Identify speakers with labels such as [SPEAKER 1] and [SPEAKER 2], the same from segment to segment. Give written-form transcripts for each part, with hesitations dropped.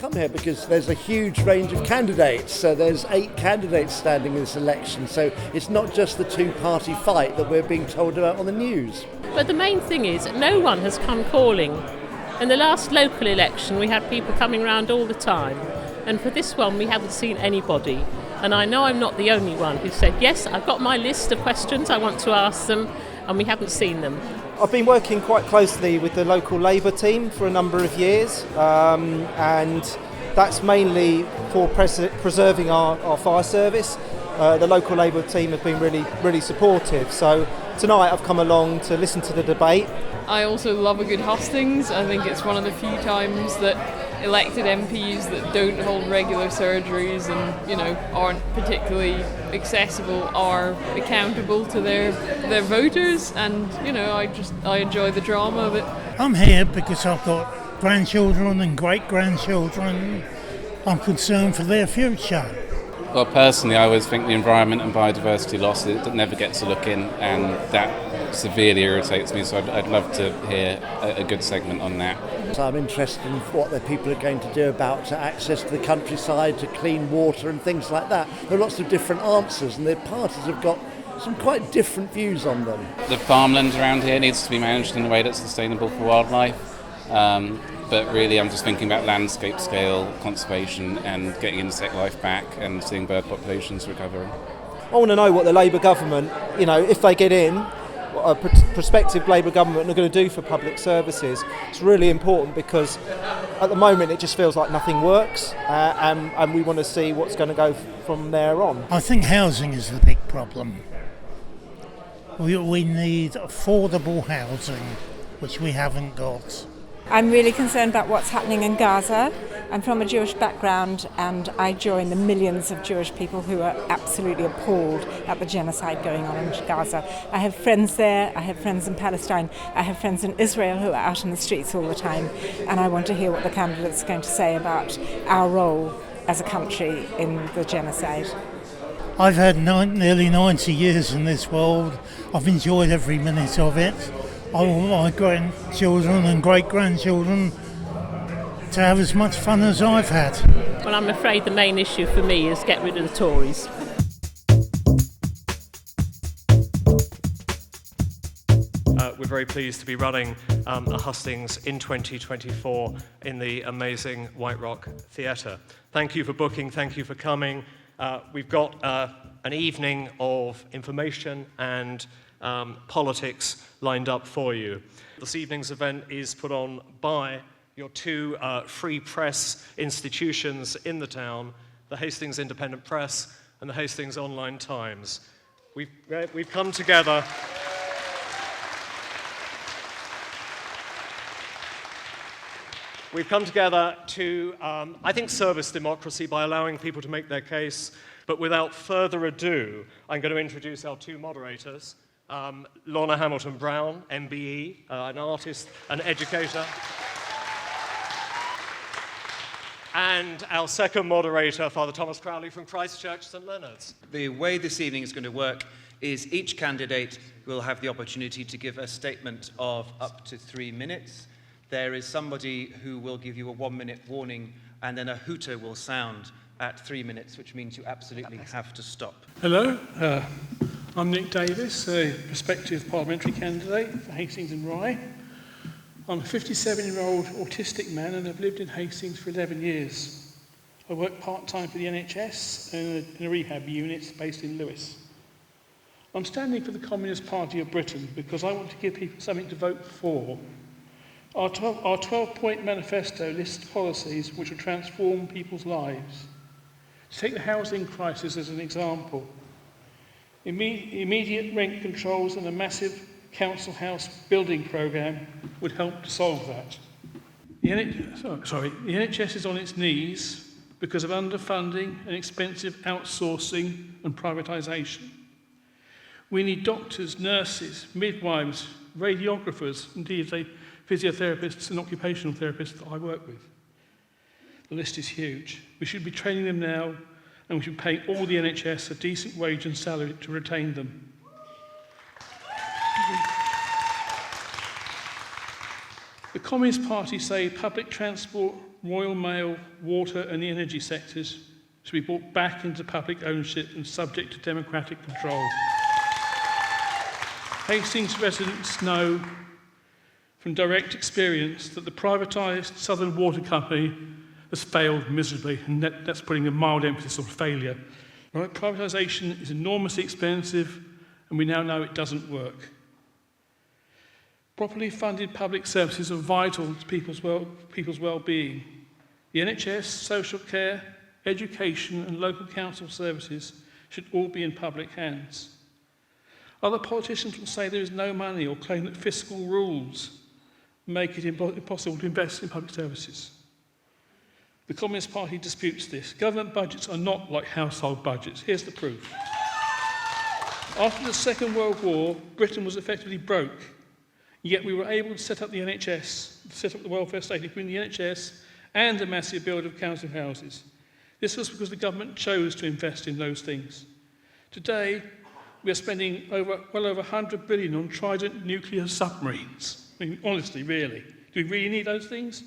[SPEAKER 1] come here because there's a huge range of candidates. So there's 8 candidates standing in this election. So it's not just the two-party fight that we're being told about on the news.
[SPEAKER 2] But the main thing is no one has come calling. In the last local election, we had people coming around all the time. And for this one, we haven't seen anybody. And I know I'm not the only one who said, yes, I've got my list of questions I want to ask them, and we haven't seen them.
[SPEAKER 3] I've been working quite closely with the local Labour team for a number of years, and that's mainly for preserving our fire service. The local Labour team have been really supportive. So tonight I've come along to listen to the debate.
[SPEAKER 4] I also love a good hustings. I think it's one of the few times that elected MPs that don't hold regular surgeries and, you know, aren't particularly accessible are accountable to their voters, and, you know, I enjoy the drama of it.
[SPEAKER 5] I'm here because I've got grandchildren and great-grandchildren. I'm concerned for their future.
[SPEAKER 6] Well, personally, I always think the environment and biodiversity loss, it never gets a look in, and that severely irritates me, so I'd love to hear a good segment on that.
[SPEAKER 1] So I'm interested in what the people are going to do about access to the countryside, to clean water and things like that. There are lots of different answers, and the parties have got some quite different views on them.
[SPEAKER 6] The farmland around here needs to be managed in a way that's sustainable for wildlife. But really I'm just thinking about landscape scale conservation and getting insect life back and seeing bird populations recovering.
[SPEAKER 3] I want to know what the Labour government, you know, if they get in, what a prospective Labour government are going to do for public services. It's really important because at the moment it just feels like nothing works, and we want to see what's going to go from there on.
[SPEAKER 5] I think housing is the big problem. We need affordable housing, which we haven't got.
[SPEAKER 7] I'm really concerned about what's happening in Gaza. I'm from a Jewish background, and I join the millions of Jewish people who are absolutely appalled at the genocide going on in Gaza. I have friends there, I have friends in Palestine, I have friends in Israel who are out in the streets all the time, and I want to hear what the candidates are going to say about our role as a country in the genocide.
[SPEAKER 5] I've had nearly 90 years in this world. I've enjoyed every minute of it. I want my grandchildren and great-grandchildren to have as much fun as I've had.
[SPEAKER 2] Well, I'm afraid the main issue for me is get rid of the Tories.
[SPEAKER 8] We're very pleased to be running a hustings in 2024 in the amazing White Rock Theatre. Thank you for booking, thank you for coming. We've got an evening of information and politics lined up for you. This evening's event is put on by your 2 free press institutions in the town, the Hastings Independent Press and the Hastings Online Times. We've come together to, I think, service democracy by allowing people to make their case. But without further ado, I'm going to introduce our 2 moderators. Lorna Hamilton-Brown, MBE, an artist, an educator. And our second moderator, Father Thomas Crowley from Christchurch, St Leonards.
[SPEAKER 9] The way this evening is going to work is each candidate will have the opportunity to give a statement of up to 3 minutes. There is somebody who will give you a 1-minute warning, and then a hooter will sound at 3 minutes, which means you absolutely have to stop.
[SPEAKER 10] Hello, I'm Nick Davis, a prospective parliamentary candidate for Hastings and Rye. I'm a 57-year-old autistic man and I've lived in Hastings for 11 years. I work part-time for the NHS in a rehab unit based in Lewis. I'm standing for the Communist Party of Britain because I want to give people something to vote for. Our 12-point manifesto lists policies which will transform people's lives. To take the housing crisis as an example, immediate rent controls and a massive council house building programme would help to solve that. The NHS is on its knees because of underfunding and expensive outsourcing and privatisation. We need doctors, nurses, midwives, radiographers, indeed physiotherapists and occupational therapists that I work with. The list is huge. We should be training them now, and we should pay all the NHS a decent wage and salary to retain them. The Communist Party say public transport, Royal Mail, water and the energy sectors should be brought back into public ownership and subject to democratic control. Hastings residents know from direct experience that the privatised Southern Water Company has failed miserably, and that's putting a mild emphasis on failure. Right? Privatisation is enormously expensive, and we now know it doesn't work. Properly funded public services are vital to people's well-being. The NHS, social care, education and local council services should all be in public hands. Other politicians will say there is no money or claim that fiscal rules make it impossible to invest in public services. The Communist Party disputes this. Government budgets are not like household budgets. Here's the proof. After the Second World War, Britain was effectively broke, yet we were able to set up the NHS, set up the welfare state, including the NHS and a massive build of council houses. This was because the government chose to invest in those things. Today, we are spending well over 100 billion on Trident nuclear submarines. I mean, honestly, really. Do we really need those things?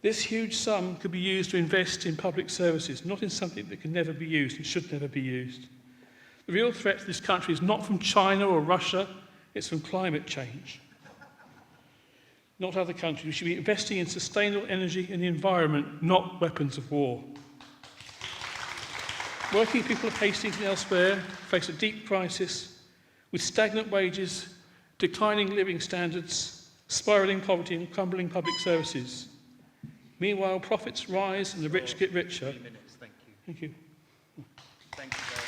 [SPEAKER 10] This huge sum could be used to invest in public services, not in something that can never be used and should never be used. The real threat to this country is not from China or Russia, it's from climate change. Not other countries. We should be investing in sustainable energy and the environment, not weapons of war. Working people of Hastings and elsewhere face a deep crisis with stagnant wages, declining living standards, spiralling poverty and crumbling public services. Meanwhile, profits rise and the rich get richer.
[SPEAKER 9] 3 minutes, thank you.
[SPEAKER 10] Thank you.
[SPEAKER 9] Thank you very much.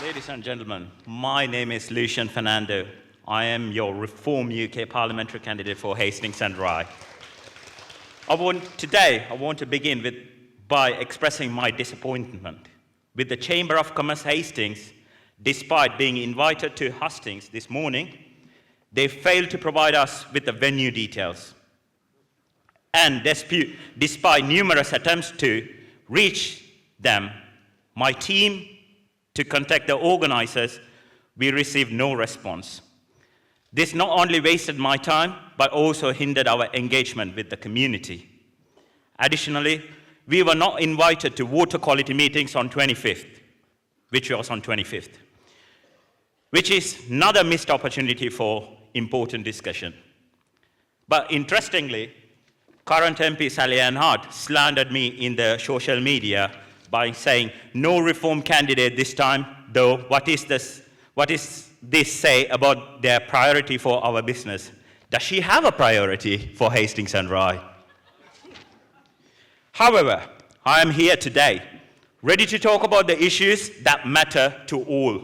[SPEAKER 11] Ladies and gentlemen, my name is Lucian Fernando. I am your Reform UK parliamentary candidate for Hastings and Rye. Today, I want to begin by expressing my disappointment with the Chamber of Commerce Hastings. Despite being invited to Hustings this morning, they failed to provide us with the venue details. And despite numerous attempts to reach them, my team to contact the organizers, we received no response. This not only wasted my time, but also hindered our engagement with the community. Additionally, we were not invited to water quality meetings on 25th, which was on 25th, which is another missed opportunity for important discussion. But interestingly, current MP Sal Leonards slandered me in the social media by saying, no reform candidate this time, though what is this say about their priority for our business? Does she have a priority for Hastings and Rye? However, I am here today, ready to talk about the issues that matter to all.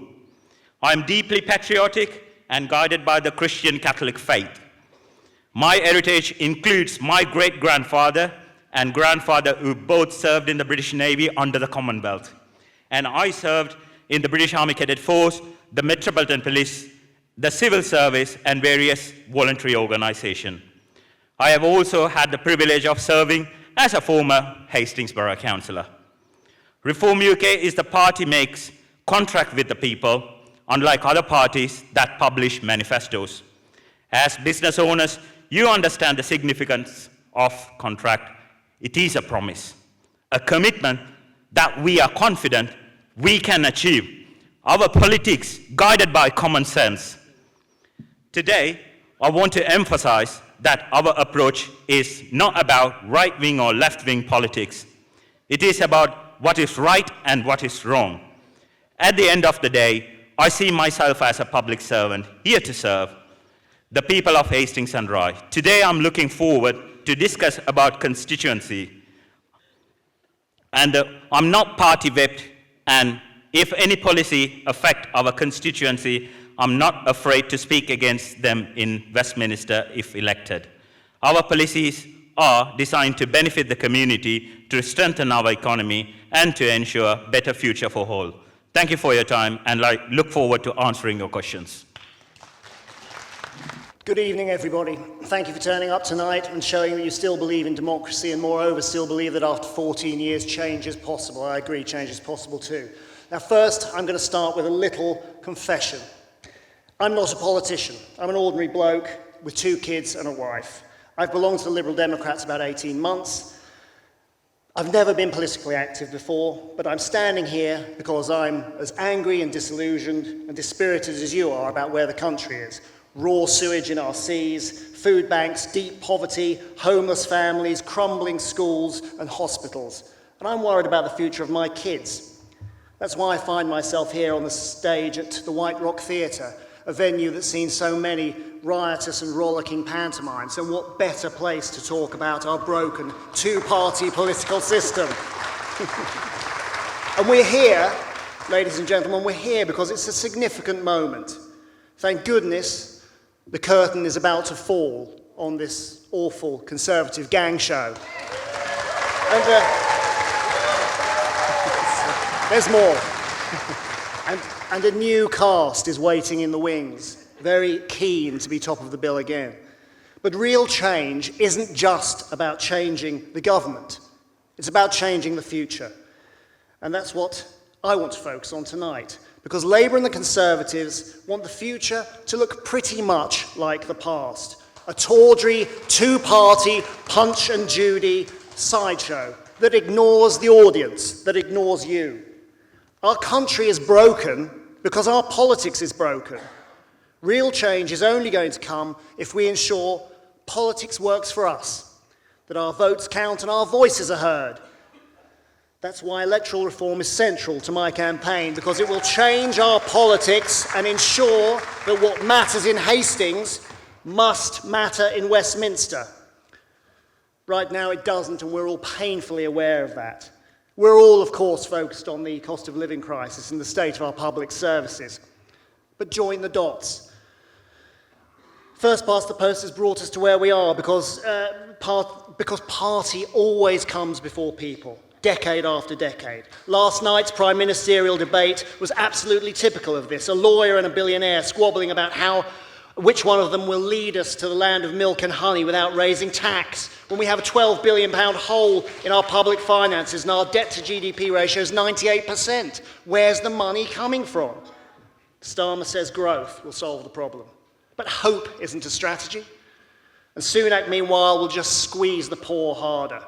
[SPEAKER 11] I am deeply patriotic and guided by the Christian Catholic faith. My heritage includes my great-grandfather and grandfather who both served in the British Navy under the Commonwealth. And I served in the British Army Cadet Force, the Metropolitan Police, the Civil Service, and various voluntary organizations. I have also had the privilege of serving as a former Hastings Borough Councillor. Reform UK is the party makes contract with the people, unlike other parties that publish manifestos. As business owners, you understand the significance of contract. It is a promise, a commitment that we are confident we can achieve. Our politics guided by common sense. Today, I want to emphasize that our approach is not about right-wing or left-wing politics. It is about what is right and what is wrong. At the end of the day, I see myself as a public servant, here to serve the people of Hastings and Rye. Today, I'm looking forward to discuss about constituency. And I'm not party whipped, and if any policy affect our constituency, I'm not afraid to speak against them in Westminster if elected. Our policies are designed to benefit the community, to strengthen our economy, and to ensure a better future for all. Thank you for your time, and I look forward to answering your questions.
[SPEAKER 12] Good evening, everybody. Thank you for turning up tonight and showing that you still believe in democracy and, moreover, still believe that after 14 years, change is possible. I agree, change is possible too. Now, first, I'm going to start with a little confession. I'm not a politician. I'm an ordinary bloke with 2 kids and a wife. I've belonged to the Liberal Democrats about 18 months. I've never been politically active before, but I'm standing here because I'm as angry and disillusioned and dispirited as you are about where the country is. Raw sewage in our seas, food banks, deep poverty, homeless families, crumbling schools and hospitals. And I'm worried about the future of my kids. That's why I find myself here on the stage at the White Rock Theatre, a venue that's seen so many riotous and rollicking pantomimes. And what better place to talk about our broken 2-party political system? And we're here, ladies and gentlemen, we're here because it's a significant moment. Thank goodness the curtain is about to fall on this awful Conservative gang show. And there's more. And a new cast is waiting in the wings, very keen to be top of the bill again. But real change isn't just about changing the government. It's about changing the future. And that's what I want to focus on tonight, because Labour and the Conservatives want the future to look pretty much like the past. A tawdry, 2-party, Punch and Judy sideshow that ignores the audience, that ignores you. Our country is broken because our politics is broken. Real change is only going to come if we ensure politics works for us, that our votes count and our voices are heard. That's why electoral reform is central to my campaign, because it will change our politics and ensure that what matters in Hastings must matter in Westminster. Right now it doesn't, and we're all painfully aware of that. We're all, of course, focused on the cost of living crisis and the state of our public services. But join the dots. First past the post has brought us to where we are because party always comes before people, decade after decade. Last night's prime ministerial debate was absolutely typical of this. A lawyer and a billionaire squabbling about which one of them will lead us to the land of milk and honey without raising tax, when we have a £12 billion hole in our public finances and our debt to GDP ratio is 98%. Where's the money coming from? Starmer says growth will solve the problem. But hope isn't a strategy. And Sunak, meanwhile, will just squeeze the poor harder.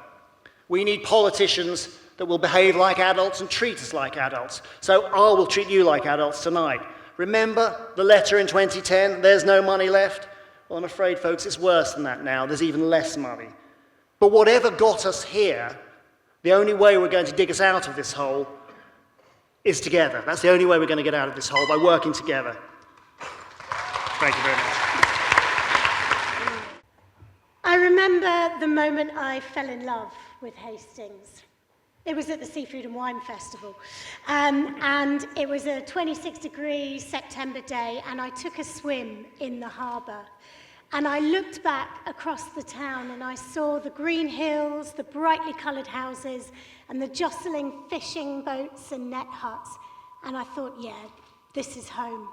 [SPEAKER 12] We need politicians that will behave like adults and treat us like adults. So I will treat you like adults tonight. Remember the letter in 2010, there's no money left? Well, I'm afraid, folks, it's worse than that now. There's even less money. But whatever got us here, the only way we're going to dig us out of this hole is together. That's the only way we're going to get out of this hole, by working together. Thank you very much.
[SPEAKER 13] I remember the moment I fell in love with Hastings. It was at the Seafood and Wine Festival, and it was a 26-degree September day, and I took a swim in the harbour. And I looked back across the town, and I saw the green hills, the brightly coloured houses, and the jostling fishing boats and net huts. And I thought, yeah, this is home.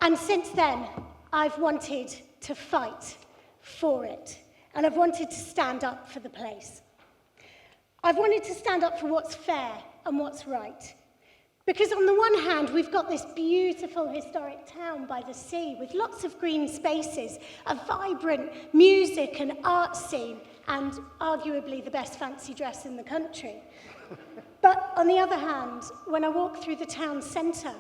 [SPEAKER 13] And since then, I've wanted to fight for it, and I've wanted to stand up for the place. I've wanted to stand up for what's fair and what's right. Because on the one hand, we've got this beautiful historic town by the sea with lots of green spaces, a vibrant music and art scene, and arguably the best fancy dress in the country. But on the other hand, when I walk through the town centre,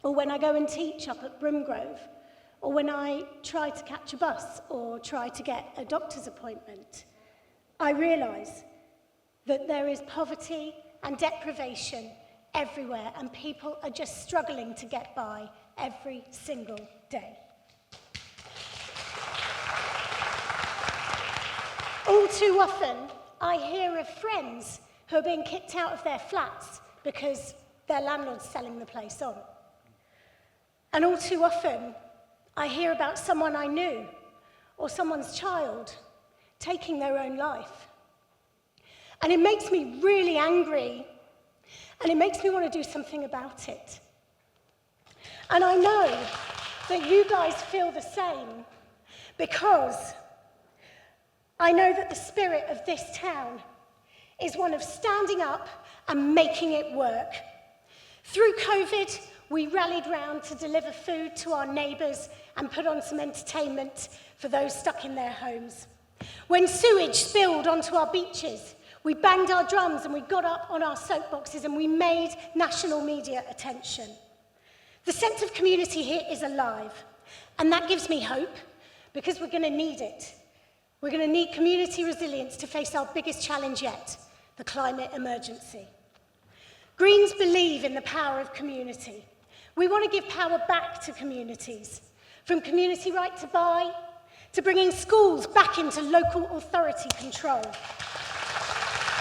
[SPEAKER 13] or when I go and teach up at Brimgrove, or when I try to catch a bus or try to get a doctor's appointment, I realise that there is poverty and deprivation everywhere, and people are just struggling to get by every single day. All too often, I hear of friends who are being kicked out of their flats because their landlord's selling the place on. And all too often, I hear about someone I knew or someone's child taking their own life. And it makes me really angry, and it makes me want to do something about it. And I know that you guys feel the same, because I know that the spirit of this town is one of standing up and making it work. Through COVID, we rallied round to deliver food to our neighbours and put on some entertainment for those stuck in their homes. When sewage spilled onto our beaches, we banged our drums and we got up on our soapboxes and we made national media attention. The sense of community here is alive, and that gives me hope because we're going to need it. We're going to need community resilience to face our biggest challenge yet, the climate emergency. Greens believe in the power of community. We want to give power back to communities, from community right to buy, to bringing schools back into local authority control,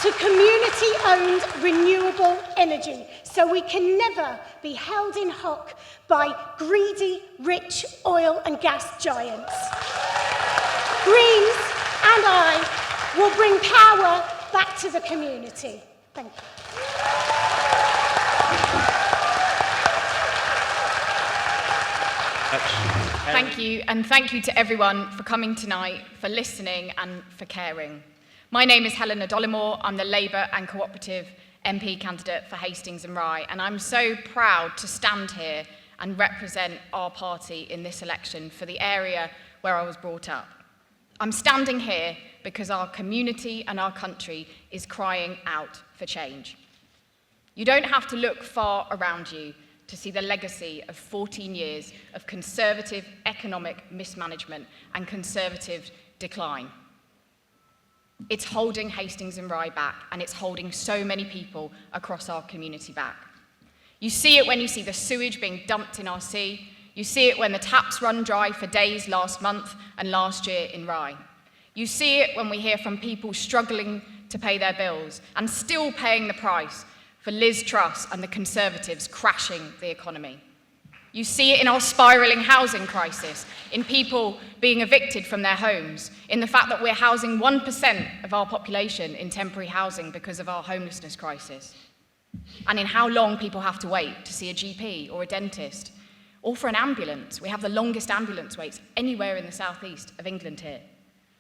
[SPEAKER 13] to community-owned renewable energy, so we can never be held in hock by greedy, rich oil and gas giants. Greens and I will bring power back to the community. Thank you.
[SPEAKER 14] Thank you, and thank you to everyone for coming tonight, for listening and for caring. My name is Helena Dollimore. I'm the Labour and Cooperative MP candidate for Hastings and Rye, and I'm so proud to stand here and represent our party in this election for the area where I was brought up. I'm standing here because our community and our country is crying out for change. You don't have to look far around you to see the legacy of 14 years of Conservative economic mismanagement and Conservative decline. It's holding Hastings and Rye back, and it's holding so many people across our community back. You see it when you see the sewage being dumped in our sea. You see it when the taps run dry for days last month and last year in Rye. You see it when we hear from people struggling to pay their bills and still paying the price for Liz Truss and the Conservatives crashing the economy. You see it in our spiralling housing crisis, in people being evicted from their homes, in the fact that we're housing 1% of our population in temporary housing because of our homelessness crisis, and in how long people have to wait to see a GP or a dentist, or for an ambulance. We have the longest ambulance waits anywhere in the southeast of England here.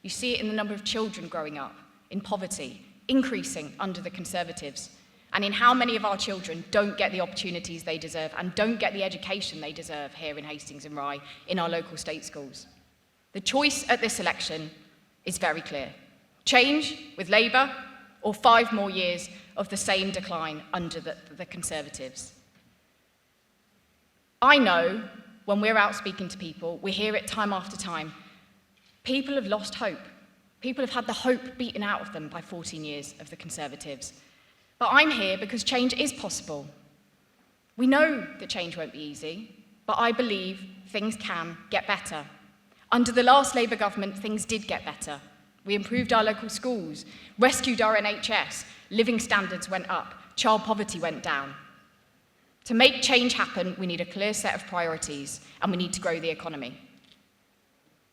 [SPEAKER 14] You see it in the number of children growing up in poverty, increasing under the Conservatives, and in how many of our children don't get the opportunities they deserve and don't get the education they deserve here in Hastings and Rye in our local state schools. The choice at this election is very clear. Change with Labour or 5 more years of the same decline under the Conservatives. I know when we're out speaking to people, we hear it time after time, people have lost hope. People have had the hope beaten out of them by 14 years of the Conservatives. But I'm here because change is possible. We know that change won't be easy, but I believe things can get better. Under the last Labour government, things did get better. We improved our local schools, rescued our NHS, living standards went up, child poverty went down. To make change happen, we need a clear set of priorities, and we need to grow the economy.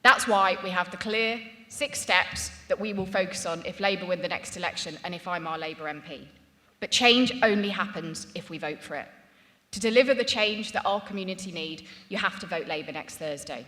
[SPEAKER 14] That's why we have the clear 6 steps that we will focus on if Labour win the next election and if I'm our Labour MP. But change only happens if we vote for it. To deliver the change that our community need, you have to vote Labour next Thursday.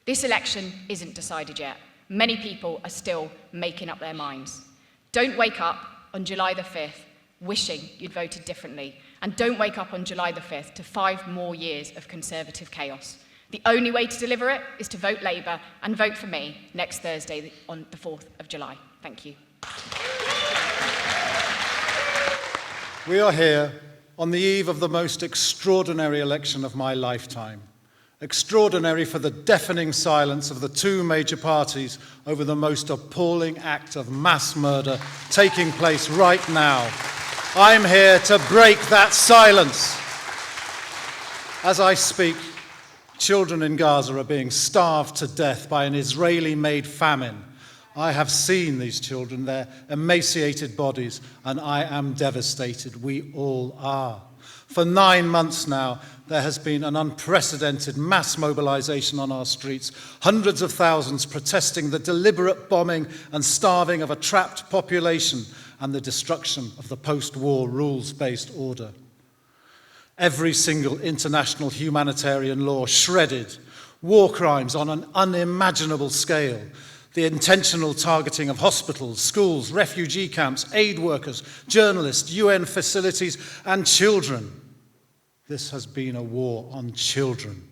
[SPEAKER 14] This election isn't decided yet. Many people are still making up their minds. Don't wake up on July the 5th wishing you'd voted differently. And don't wake up on July the 5th to 5 more years of Conservative chaos. The only way to deliver it is to vote Labour and vote for me next Thursday on the 4th of July. Thank you.
[SPEAKER 15] We are here on the eve of the most extraordinary election of my lifetime. Extraordinary for the deafening silence of the 2 major parties over the most appalling act of mass murder taking place right now. I'm here to break that silence. As I speak, children in Gaza are being starved to death by an Israeli-made famine. I have seen these children, their emaciated bodies, and I am devastated. We all are. For 9 months now, there has been an unprecedented mass mobilization on our streets, hundreds of thousands protesting the deliberate bombing and starving of a trapped population and the destruction of the post-war rules-based order. Every single international humanitarian law shredded, war crimes on an unimaginable scale, the intentional targeting of hospitals, schools, refugee camps, aid workers, journalists, UN facilities, and children. This has been a war on children,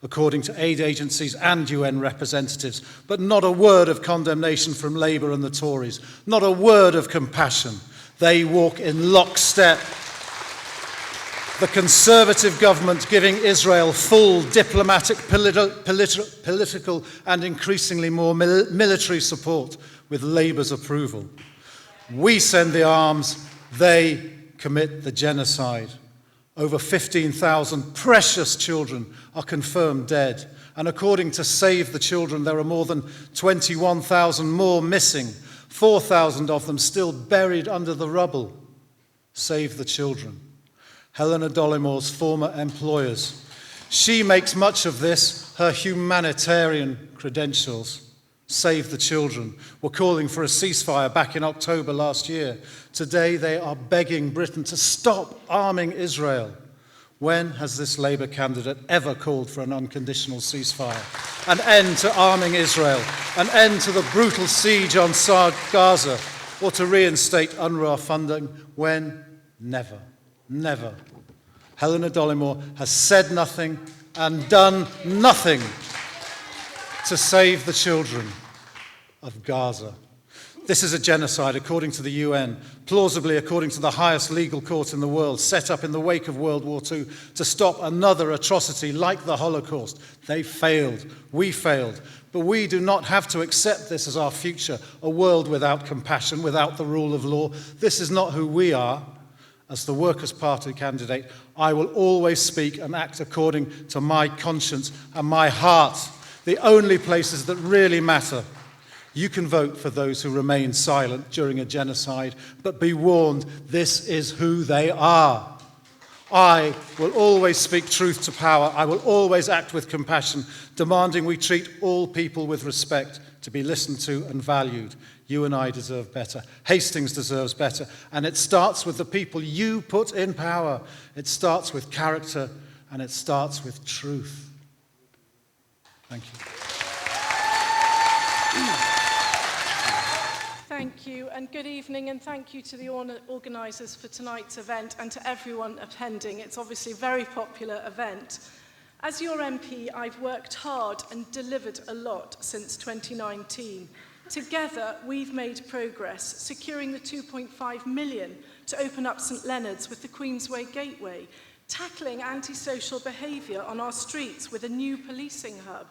[SPEAKER 15] according to aid agencies and UN representatives, but not a word of condemnation from Labour and the Tories, not a word of compassion. They walk in lockstep. The Conservative government giving Israel full diplomatic, political and increasingly more military support with Labour's approval. We send the arms, they commit the genocide. Over 15,000 precious children are confirmed dead, and according to Save the Children, there are more than 21,000 more missing, 4,000 of them still buried under the rubble. Save the Children. Helena Dollimore's former employers. She makes much of this her humanitarian credentials. Save the Children were calling for a ceasefire back in October last year. Today they are begging Britain to stop arming Israel. When has this Labour candidate ever called for an unconditional ceasefire? An end to arming Israel, an end to the brutal siege on Gaza, or to reinstate UNRWA funding? When? Never. Never. Helena Dollimore has said nothing and done nothing to save the children of Gaza. This is a genocide, according to the UN, plausibly according to the highest legal court in the world, set up in the wake of World War II to stop another atrocity like the Holocaust. They failed. We failed. But we do not have to accept this as our future, a world without compassion, without the rule of law. This is not who we are. As the Workers' Party candidate, I will always speak and act according to my conscience and my heart, the only places that really matter. You can vote for those who remain silent during a genocide, but be warned, this is who they are. I will always speak truth to power. I will always act with compassion, demanding we treat all people with respect, to be listened to and valued. You and I deserve better. Hastings deserves better. And it starts with the people you put in power. It starts with character, and it starts with truth. Thank you.
[SPEAKER 16] Thank you, and good evening, and thank you to the organisers for tonight's event and to everyone attending. It's obviously a very popular event. As your MP, I've worked hard and delivered a lot since 2019. Together, we've made progress, securing the 2.5 million to open up St Leonards with the Queensway Gateway, tackling antisocial behaviour on our streets with a new policing hub,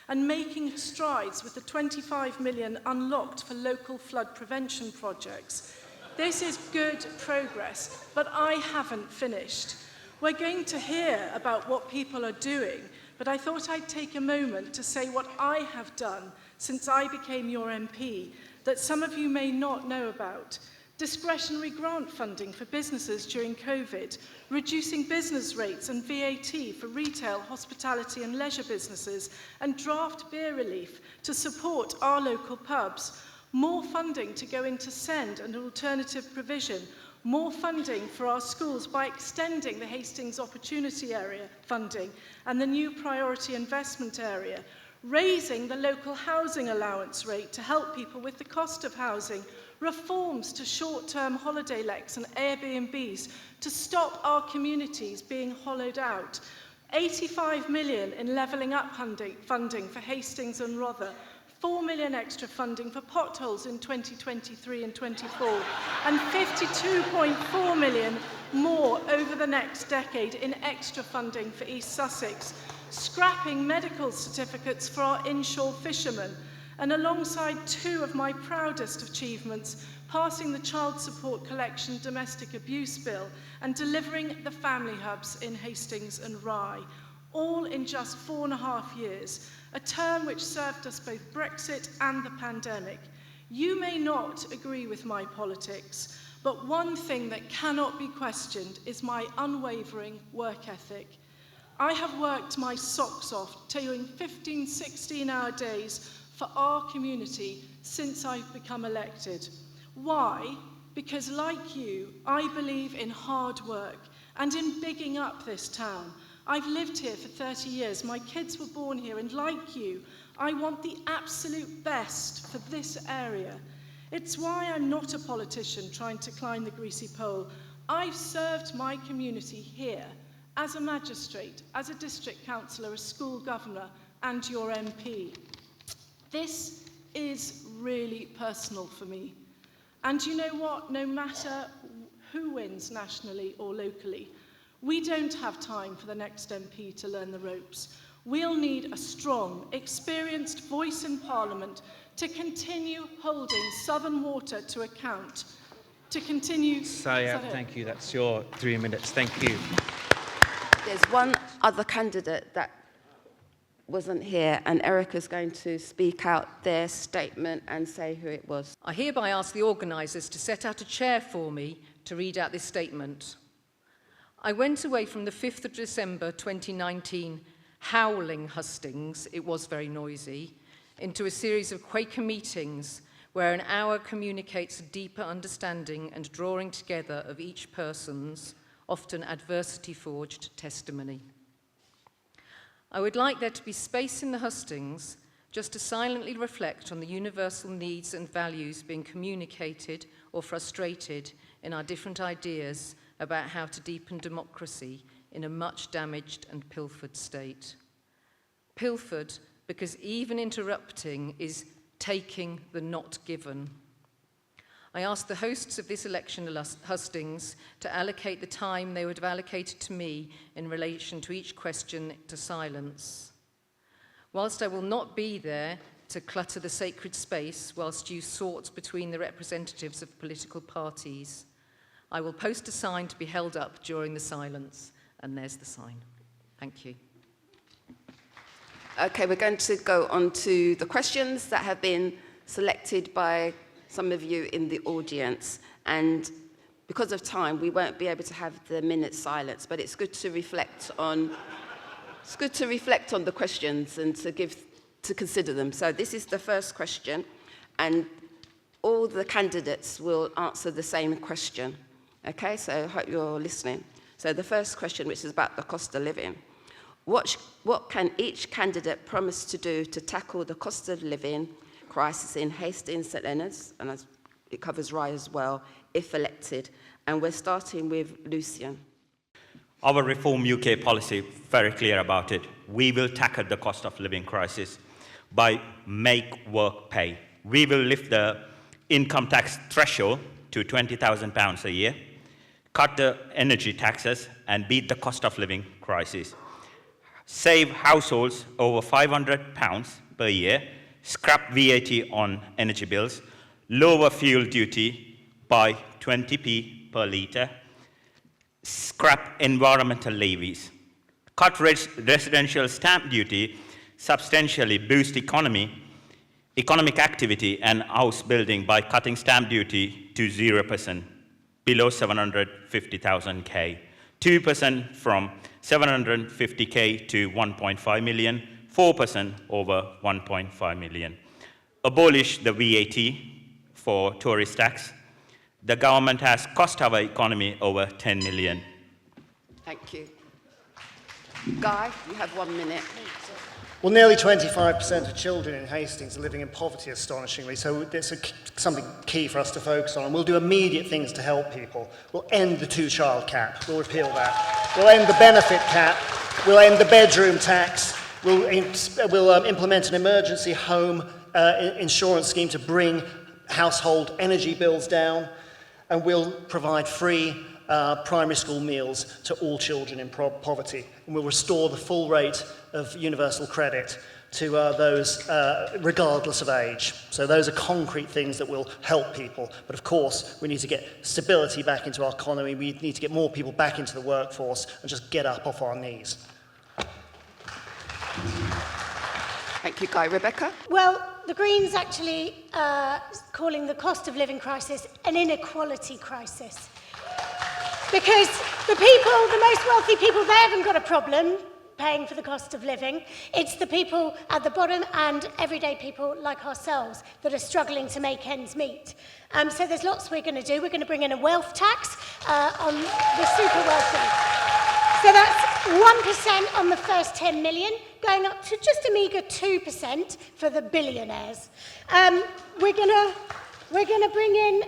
[SPEAKER 16] and making strides with the 25 million unlocked for local flood prevention projects. This is good progress, but I haven't finished. We're going to hear about what people are doing, but I thought I'd take a moment to say what I have done since I became your MP that some of you may not know about. Discretionary grant funding for businesses during COVID, reducing business rates and VAT for retail, hospitality and leisure businesses, and draft beer relief to support our local pubs, more funding to go into SEND and alternative provision, more funding for our schools by extending the Hastings Opportunity Area funding and the new priority investment area, raising the local housing allowance rate to help people with the cost of housing, reforms to short-term holiday lets and Airbnbs to stop our communities being hollowed out, 85 million in levelling up funding for Hastings and Rother, 4 million extra funding for potholes in 2023 and 24, and 52.4 million more over the next decade in extra funding for East Sussex, scrapping medical certificates for our inshore fishermen, and alongside two of my proudest achievements, passing the Child Support Collection Domestic Abuse Bill and delivering the family hubs in Hastings and Rye, all in just 4.5 years, a term which served us both Brexit and the pandemic. You may not agree with my politics, but one thing that cannot be questioned is my unwavering work ethic. I have worked my socks off, doing 15, 16-hour days for our community since I've become elected. Why? Because like you, I believe in hard work and in bigging up this town. I've lived here for 30 years, my kids were born here, and like you, I want the absolute best for this area. It's why I'm not a politician trying to climb the greasy pole. I've served my community here, as a magistrate, as a district councillor, a school governor, and your MP. This is really personal for me. And you know what? No matter who wins nationally or locally, we don't have time for the next MP to learn the ropes. We'll need a strong, experienced voice in Parliament to continue holding Southern Water to account, to continue...
[SPEAKER 9] Saya, thank you. That's your 3 minutes. Thank you.
[SPEAKER 17] There's one other candidate that wasn't here, and Erica's going to speak out their statement and say who it was.
[SPEAKER 18] I hereby ask the organisers to set out a chair for me to read out this statement. I went away from the 5th of December 2019 howling hustings, it was very noisy, into a series of Quaker meetings where an hour communicates a deeper understanding and drawing together of each person's, often adversity-forged, testimony. I would like there to be space in the hustings just to silently reflect on the universal needs and values being communicated or frustrated in our different ideas about how to deepen democracy in a much damaged and pilfered state. Pilfered because even interrupting is taking the not given. I ask the hosts of this election hustings to allocate the time they would have allocated to me in relation to each question to silence. Whilst I will not be there to clutter the sacred space whilst you sort between the representatives of political parties, I will post a sign to be held up during the silence, and there's the sign. Thank you.
[SPEAKER 17] Okay, we're going to go on to the questions that have been selected by some of you in the audience, and because of time we won't be able to have the minute silence, but it's good to reflect on the questions and to consider them. So this is the first question, and all the candidates will answer the same question. Okay, so I hope you're listening. So the first question, which is about the cost of living. What can each candidate promise to do to tackle the cost of living crisis in Hastings, St Leonards, and it covers Rye as well, if elected? And we're starting with Lucian.
[SPEAKER 11] Our Reform UK policy, very clear about it. We will tackle the cost of living crisis by make work pay. We will lift the income tax threshold to £20,000 a year, cut the energy taxes, and beat the cost of living crisis. Save households over £500 per year, scrap VAT on energy bills, lower fuel duty by 20p per litre, scrap environmental levies, cut residential stamp duty, substantially boost economic activity and house building by cutting stamp duty to 0% below 750,000 2% from 750k to 1.5 million, 4% over 1.5 million. Abolish the VAT for tourist tax. The government has cost our economy over 10 million.
[SPEAKER 17] Thank you. Guy, you have 1 minute.
[SPEAKER 12] Well, nearly 25% of children in Hastings are living in poverty, astonishingly, so it's something key for us to focus on. We'll do immediate things to help people. We'll end the two-child cap. We'll repeal that. We'll end the benefit cap. We'll end the bedroom tax. We'll implement an emergency home insurance scheme to bring household energy bills down, and we'll provide free primary school meals to all children in poverty. And we'll restore the full rate of universal credit to those regardless of age. So those are concrete things that will help people. But of course, we need to get stability back into our economy. We need to get more people back into the workforce and just get up off our knees.
[SPEAKER 17] Thank you, Guy. Rebecca?
[SPEAKER 13] Well, the Greens actually calling the cost of living crisis an inequality crisis. Because the most wealthy people, they haven't got a problem paying for the cost of living. It's the people at the bottom and everyday people like ourselves that are struggling to make ends meet. So there's lots we're going to do. We're going to bring in a wealth tax on the super wealthy. So that's 1% on the first 10 million, going up to just a meagre 2% for the billionaires. We're going to bring in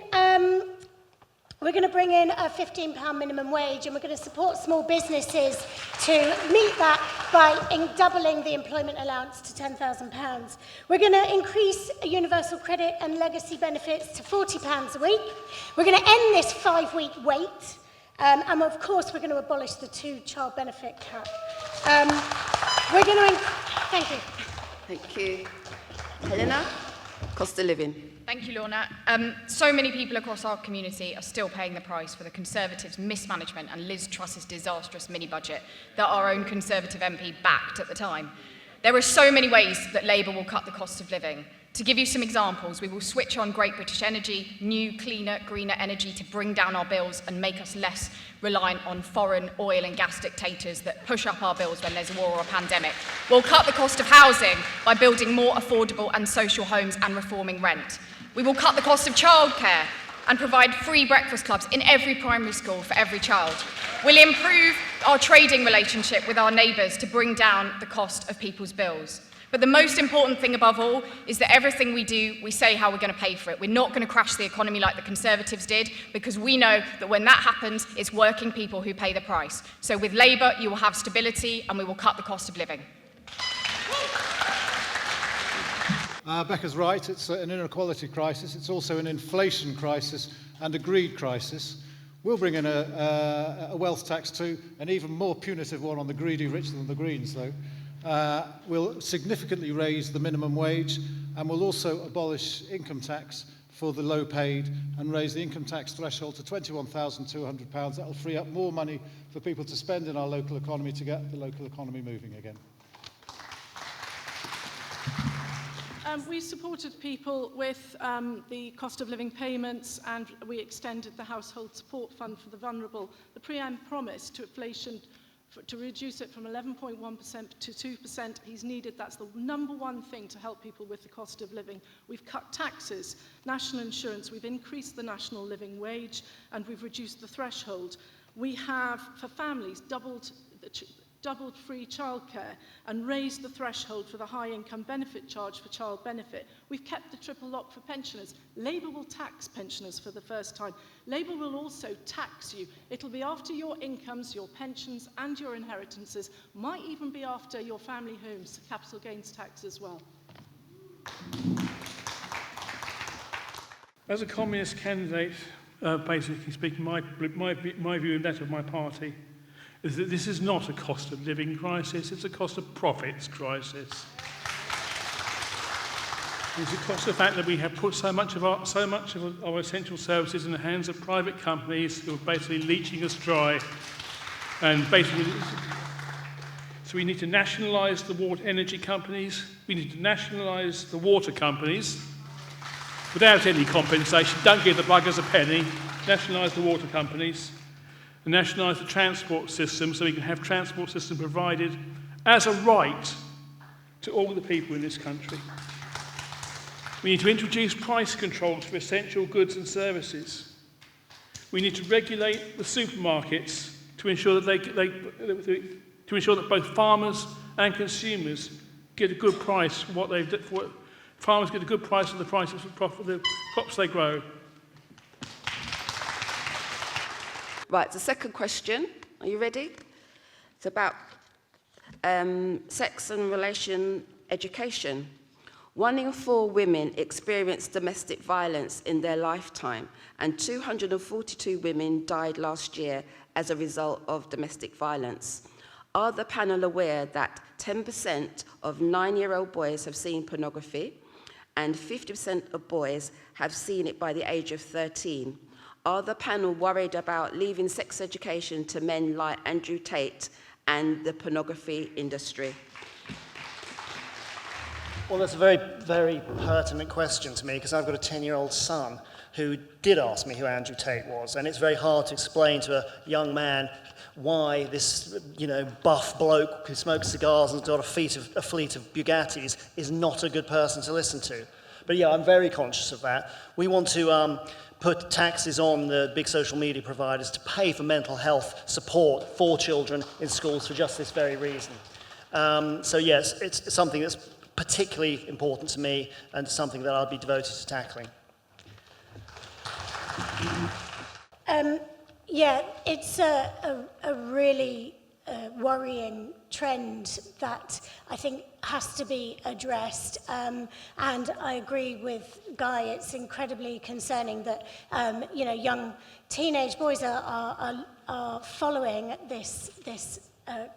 [SPEAKER 13] We're going to bring in a £15 minimum wage, and we're going to support small businesses to meet that by doubling the employment allowance to £10,000. We're going to increase universal credit and legacy benefits to £40 a week. We're going to end this 5-week wait. And of course, we're going to abolish the 2-child benefit cap. We're going to... Thank you.
[SPEAKER 17] Thank you. Helena, cost of living.
[SPEAKER 14] Thank you, Lorna. So many people across our community are still paying the price for the Conservatives' mismanagement and Liz Truss's disastrous mini-budget that our own Conservative MP backed at the time. There are so many ways that Labour will cut the cost of living. To give you some examples, we will switch on Great British Energy, new, cleaner, greener energy to bring down our bills and make us less reliant on foreign oil and gas dictators that push up our bills when there's a war or a pandemic. We'll cut the cost of housing by building more affordable and social homes and reforming rent. We will cut the cost of childcare and provide free breakfast clubs in every primary school for every child. We'll improve our trading relationship with our neighbours to bring down the cost of people's bills. But the most important thing above all is that everything we do, we say how we're going to pay for it. We're not going to crash the economy like the Conservatives did, because we know that when that happens, it's working people who pay the price. So with Labour, you will have stability and we will cut the cost of living.
[SPEAKER 15] Becca's right, it's an inequality crisis, it's also an inflation crisis and a greed crisis. We'll bring in a wealth tax too, an even more punitive one on the greedy rich than the Greens though. We'll significantly raise the minimum wage, and we'll also abolish income tax for the low paid and raise the income tax threshold to £21,200. That'll free up more money for people to spend in our local economy to get the local economy moving again.
[SPEAKER 16] We supported people with the cost of living payments, and we extended the household support fund for the vulnerable. The Preem promised to inflation to reduce it from 11.1% to 2%. He's needed. That's the number one thing to help people with the cost of living. We've cut taxes, national insurance, we've increased the national living wage, and we've reduced the threshold. We have, for families, doubled free childcare and raised the threshold for the high income benefit charge for child benefit. We've kept the triple lock for pensioners. Labour will tax pensioners for the first time. Labour will also tax you. It'll be after your incomes, your pensions and your inheritances, might even be after your family homes, capital gains tax as well.
[SPEAKER 10] As a communist candidate, basically speaking, my view and that of my party is that this is not a cost of living crisis, it's a cost of profits crisis. It's a cost of the fact that we have put so much of our essential services in the hands of private companies who are basically leeching us dry. And basically, so we need to nationalise the water energy companies, we need to nationalise the water companies without any compensation. Don't give the buggers a penny, nationalise the water companies. And nationalise the transport system so we can have transport system provided as a right to all the people in this country. We need to introduce price controls for essential goods and services. We need to regulate the supermarkets to ensure that both farmers and consumers get a good price for what they've done. Farmers get a good price for the prices of the crops they grow.
[SPEAKER 17] Right, the second question, are you ready? It's about sex and relation education. 1 in 4 women experience domestic violence in their lifetime, and 242 women died last year as a result of domestic violence. Are the panel aware that 10% of 9-year-old boys have seen pornography, and 50% of boys have seen it by the age of 13? Are the panel worried about leaving sex education to men like Andrew Tate and the pornography industry?
[SPEAKER 12] Well, that's a very, very pertinent question to me, because I've got a 10-year-old son who did ask me who Andrew Tate was, and it's very hard to explain to a young man why this, buff bloke who smokes cigars and has got a fleet of Bugattis is not a good person to listen to. But yeah, I'm very conscious of that. We want to put taxes on the big social media providers to pay for mental health support for children in schools for just this very reason. So yes, it's something that's particularly important to me and something that I'll be devoted to tackling.
[SPEAKER 13] Yeah, it's a really worrying trend that I think has to be addressed. And I agree with Guy, it's incredibly concerning that, young teenage boys are following this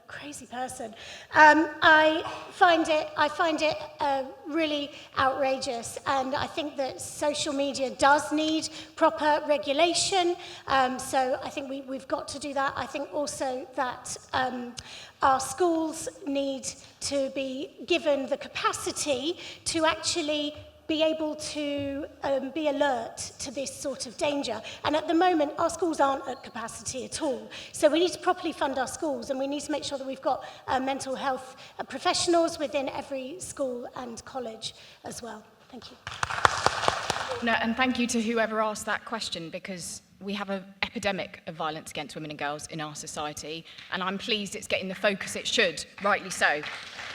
[SPEAKER 13] crazy person. I find it really outrageous, and I think that social media does need proper regulation. So I think we've got to do that. I think also that our schools need to be given the capacity to actually be able to be alert to this sort of danger. And at the moment, our schools aren't at capacity at all. So we need to properly fund our schools, and we need to make sure that we've got mental health professionals within every school and college as well. Thank you.
[SPEAKER 14] No, and thank you to whoever asked that question, because we have an epidemic of violence against women and girls in our society, and I'm pleased it's getting the focus it should, rightly so.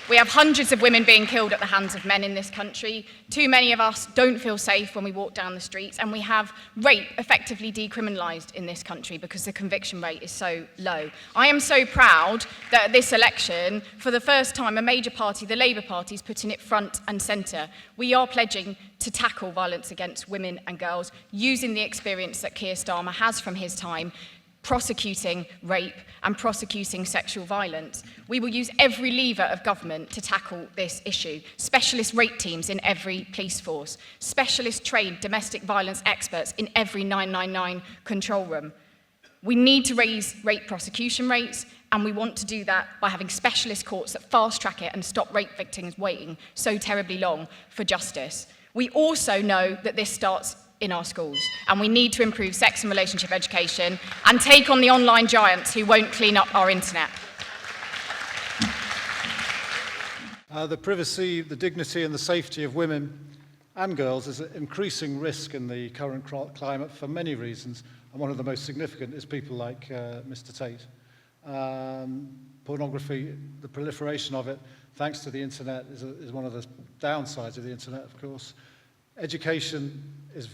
[SPEAKER 14] We have hundreds of women being killed at the hands of men in this country. Too many of us don't feel safe when we walk down the streets, and we have rape effectively decriminalised in this country because the conviction rate is so low. I am so proud that at this election, for the first time, a major party, the Labour Party, is putting it front and centre. We are pledging to tackle violence against women and girls using the experience that Keir Starmer has from his time prosecuting rape and prosecuting sexual violence. We will use every lever of government to tackle this issue. Specialist rape teams in every police force, specialist trained domestic violence experts in every 999 control room. We need to raise rape prosecution rates, and we want to do that by having specialist courts that fast track it and stop rape victims waiting so terribly long for justice. We also know that this starts in our schools, and we need to improve sex and relationship education and take on the online giants who won't clean up our internet.
[SPEAKER 15] The privacy, the dignity and the safety of women and girls is an increasing risk in the current climate for many reasons, and one of the most significant is people like Mr. Tate. Pornography, the proliferation of it, thanks to the internet, is one of the downsides of the internet, of course. Education is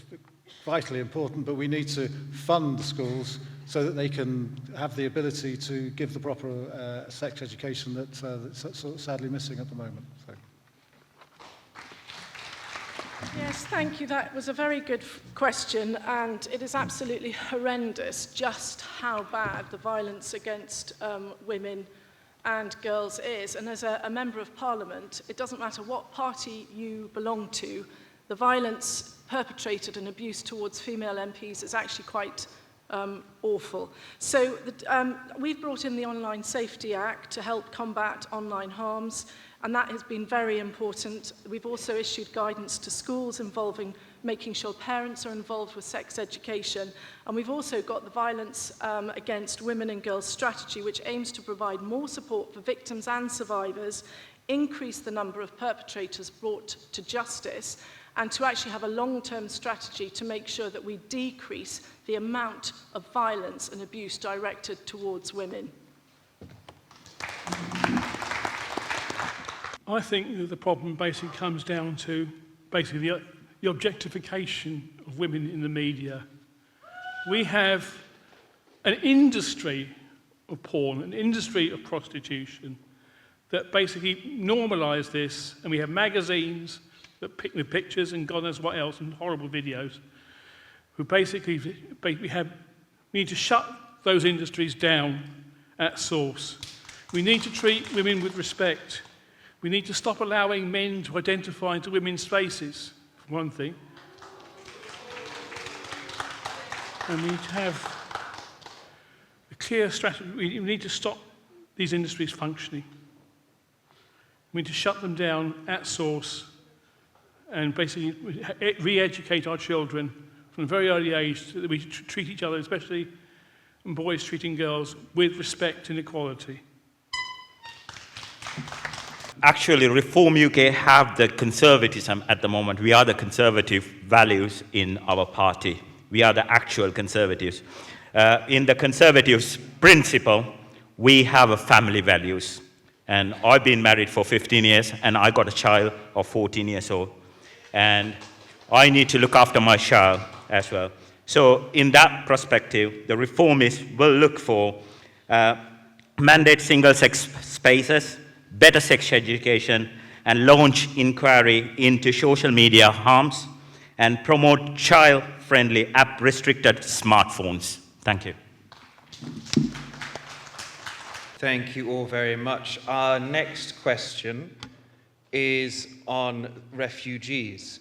[SPEAKER 15] vitally important, but we need to fund schools so that they can have the ability to give the proper sex education that's sadly missing at the moment. So.
[SPEAKER 16] Yes, thank you. That was a very good question, and it is absolutely horrendous just how bad the violence against women and girls is. And as a Member of Parliament, it doesn't matter what party you belong to, the violence perpetrated and abuse towards female MPs is actually quite awful. So we've brought in the Online Safety Act to help combat online harms, and that has been very important. We've also issued guidance to schools involving making sure parents are involved with sex education, and we've also got the Violence Against Women and Girls strategy, which aims to provide more support for victims and survivors, increase the number of perpetrators brought to justice, and to actually have a long-term strategy to make sure that we decrease the amount of violence and abuse directed towards women.
[SPEAKER 10] I think that the problem basically comes down to the objectification of women in the media. We have an industry of porn, an industry of prostitution that basically normalise this, and we have magazines that pick with pictures and God knows what else and horrible videos, who basically we need to shut those industries down at source. We need to treat women with respect. We need to stop allowing men to identify into women's spaces, for one thing. And we need to have a clear strategy. We need to stop these industries functioning. We need to shut them down at source and basically re-educate our children from a very early age so that we treat each other, especially boys treating girls, with respect and equality.
[SPEAKER 11] Actually, Reform UK have the conservatism at the moment. We are the conservative values in our party. We are the actual conservatives. In the conservatives' principle, we have a family values. And I've been married for 15 years, and I got a child of 14 years old. And I need to look after my child as well. So in that perspective, the reformists will look for mandate single-sex spaces, better sex education, and launch inquiry into social media harms, and promote child-friendly app-restricted smartphones. Thank you.
[SPEAKER 9] Thank you all very much. Our next question is on refugees.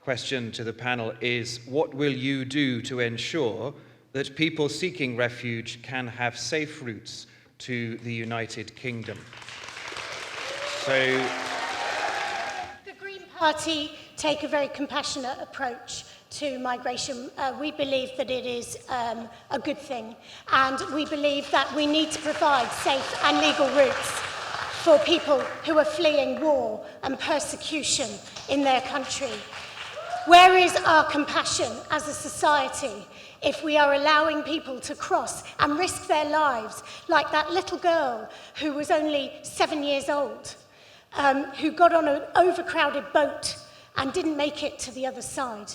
[SPEAKER 9] Question to the panel is, what will you do to ensure that people seeking refuge can have safe routes to the United Kingdom? So,
[SPEAKER 13] the Green Party take a very compassionate approach to migration. We believe that it is a good thing, and we believe that we need to provide safe and legal routes for people who are fleeing war and persecution in their country. Where is our compassion as a society if we are allowing people to cross and risk their lives, like that little girl who was only 7 years old, who got on an overcrowded boat and didn't make it to the other side?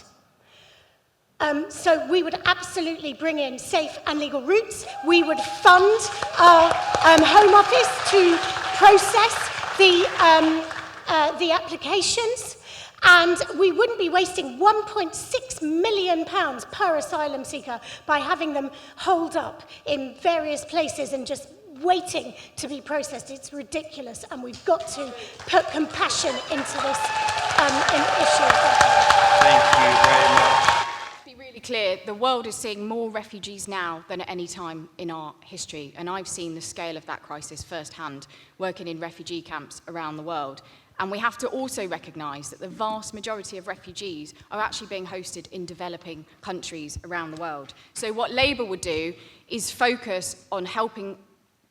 [SPEAKER 13] So we would absolutely bring in safe and legal routes. We would fund our Home Office to process the applications, and we wouldn't be wasting £1.6 million per asylum seeker by having them holed up in various places and just waiting to be processed. It's ridiculous, and we've got to put compassion into this issue.
[SPEAKER 9] thank you very much.
[SPEAKER 14] Be really clear, the world is seeing more refugees now than at any time in our history, and I've seen the scale of that crisis firsthand working in refugee camps around the world. And we have to also recognise that the vast majority of refugees are actually being hosted in developing countries around the world. So what Labour would do is focus on helping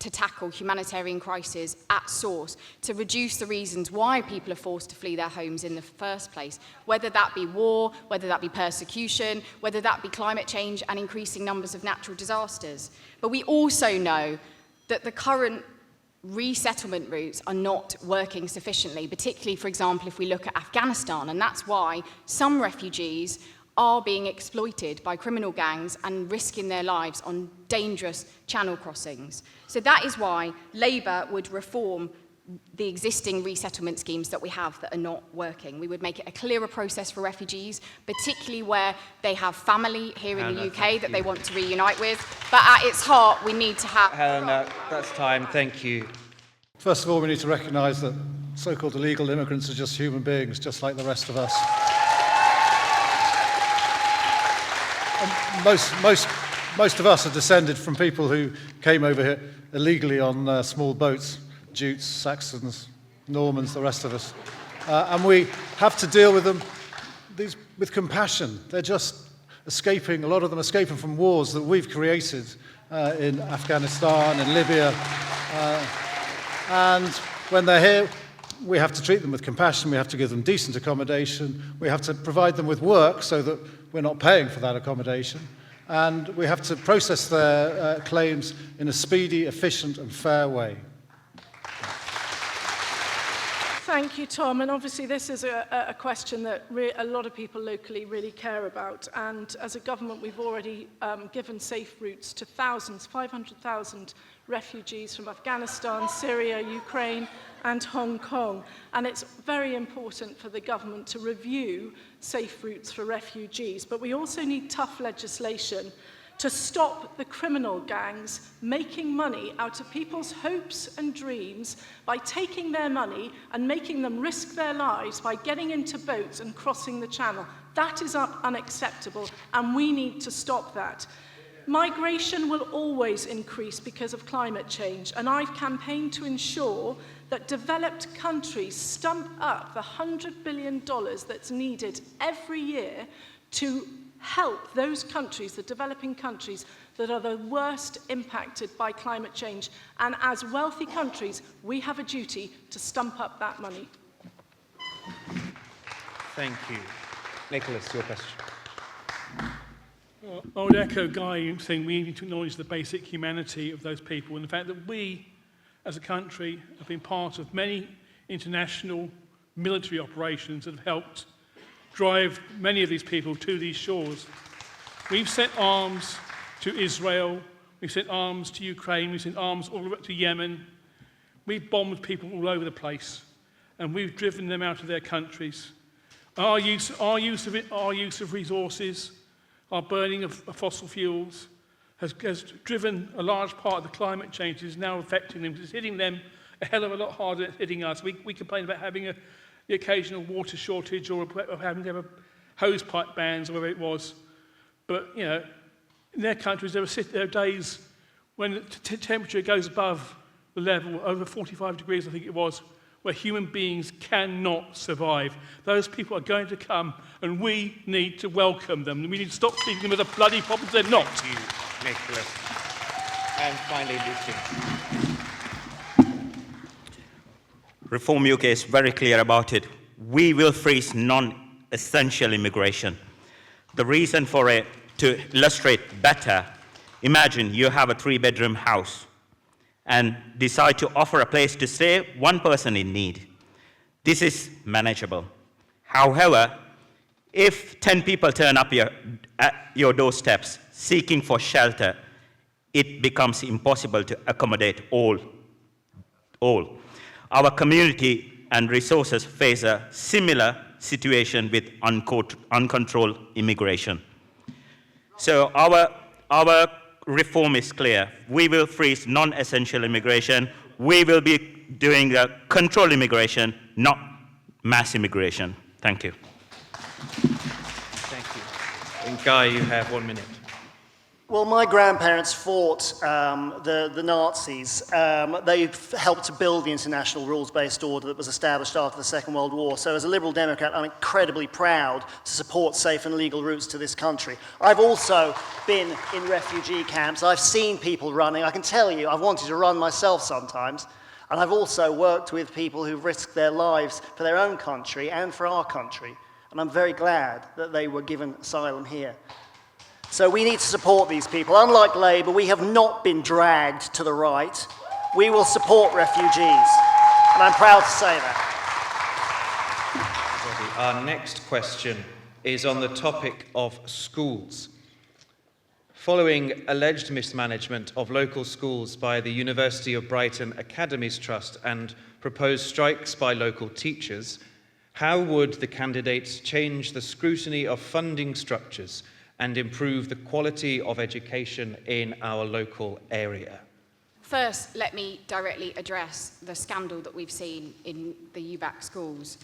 [SPEAKER 14] to tackle humanitarian crises at source, to reduce the reasons why people are forced to flee their homes in the first place, whether that be war, whether that be persecution, whether that be climate change and increasing numbers of natural disasters. But we also know that the current resettlement routes are not working sufficiently, particularly, for example, if we look at Afghanistan, and that's why some refugees are being exploited by criminal gangs and risking their lives on dangerous channel crossings. So that is why Labour would reform the existing resettlement schemes that we have that are not working. We would make it a clearer process for refugees, particularly where they have family here in the UK that they want to reunite with. But at its heart, we need to have...
[SPEAKER 9] Helena, that's time. Thank you.
[SPEAKER 15] First of all, we need to recognise that so-called illegal immigrants are just human beings, just like the rest of us. Most of us are descended from people who came over here illegally on small boats, Jutes, Saxons, Normans, the rest of us. And we have to deal with them with compassion. They're just escaping, a lot of them escaping from wars that we've created in Afghanistan and Libya. And when they're here, we have to treat them with compassion, we have to give them decent accommodation, we have to provide them with work so that we're not paying for that accommodation, and we have to process their claims in a speedy, efficient and fair way.
[SPEAKER 16] Thank you, Tom. And obviously this is a question that a lot of people locally really care about. And as a government, we've already given safe routes to thousands, 500,000 refugees from Afghanistan, Syria, Ukraine and Hong Kong. And it's very important for the government to review safe routes for refugees. But we also need tough legislation to stop the criminal gangs making money out of people's hopes and dreams by taking their money and making them risk their lives by getting into boats and crossing the channel. That is unacceptable, and we need to stop that. Migration will always increase because of climate change, and I've campaigned to ensure that developed countries stump up the $100 billion that's needed every year to help those countries, the developing countries, that are the worst impacted by climate change. And as wealthy countries, we have a duty to stump up that money.
[SPEAKER 9] Thank you. Nicholas, your question.
[SPEAKER 10] I would echo Guy saying we need to acknowledge the basic humanity of those people and the fact that we, as a country, have been part of many international military operations that have helped drive many of these people to these shores. We've sent arms to Israel, we've sent arms to Ukraine, we've sent arms all the way to Yemen. We've bombed people all over the place, and we've driven them out of their countries. Our use of resources, our burning of fossil fuels, has driven a large part of the climate change that is now affecting them. It's hitting them a hell of a lot harder than it's hitting us. We complain about having the occasional water shortage or having to have hose pipe bans or whatever it was. But, you know, in their countries, there are days when the temperature goes above the level, over 45 degrees, I think it was, where human beings cannot survive. Those people are going to come, and we need to welcome them. We need to stop treating them as a bloody problem they're not.
[SPEAKER 9] Thank you, Nicholas. And finally, Lucy.
[SPEAKER 11] Reform UK is very clear about it. We will freeze non-essential immigration. The reason for it, to illustrate better, imagine you have a 3-bedroom house and decide to offer a place to stay one person in need. This is manageable. However, if 10 people turn up at your doorsteps seeking for shelter, it becomes impossible to accommodate all. Our community and resources face a similar situation with uncontrolled immigration. So our reform is clear. We will freeze non-essential immigration. We will be doing controlled immigration, not mass immigration. Thank you.
[SPEAKER 9] Thank you. And Guy, you have 1 minute.
[SPEAKER 12] Well, my grandparents fought the Nazis. They helped to build the international rules-based order that was established after the Second World War. So as a Liberal Democrat, I'm incredibly proud to support safe and legal routes to this country. I've also been in refugee camps. I've seen people running. I can tell you, I've wanted to run myself sometimes. And I've also worked with people who've risked their lives for their own country and for our country. And I'm very glad that they were given asylum here. So we need to support these people. Unlike Labour, we have not been dragged to the right. We will support refugees, and I'm proud to say that.
[SPEAKER 9] Our next question is on the topic of schools. Following alleged mismanagement of local schools by the University of Brighton Academies Trust and proposed strikes by local teachers, how would the candidates change the scrutiny of funding structures and improve the quality of education in our local area?
[SPEAKER 14] First, let me directly address the scandal that we've seen in the UBAT schools.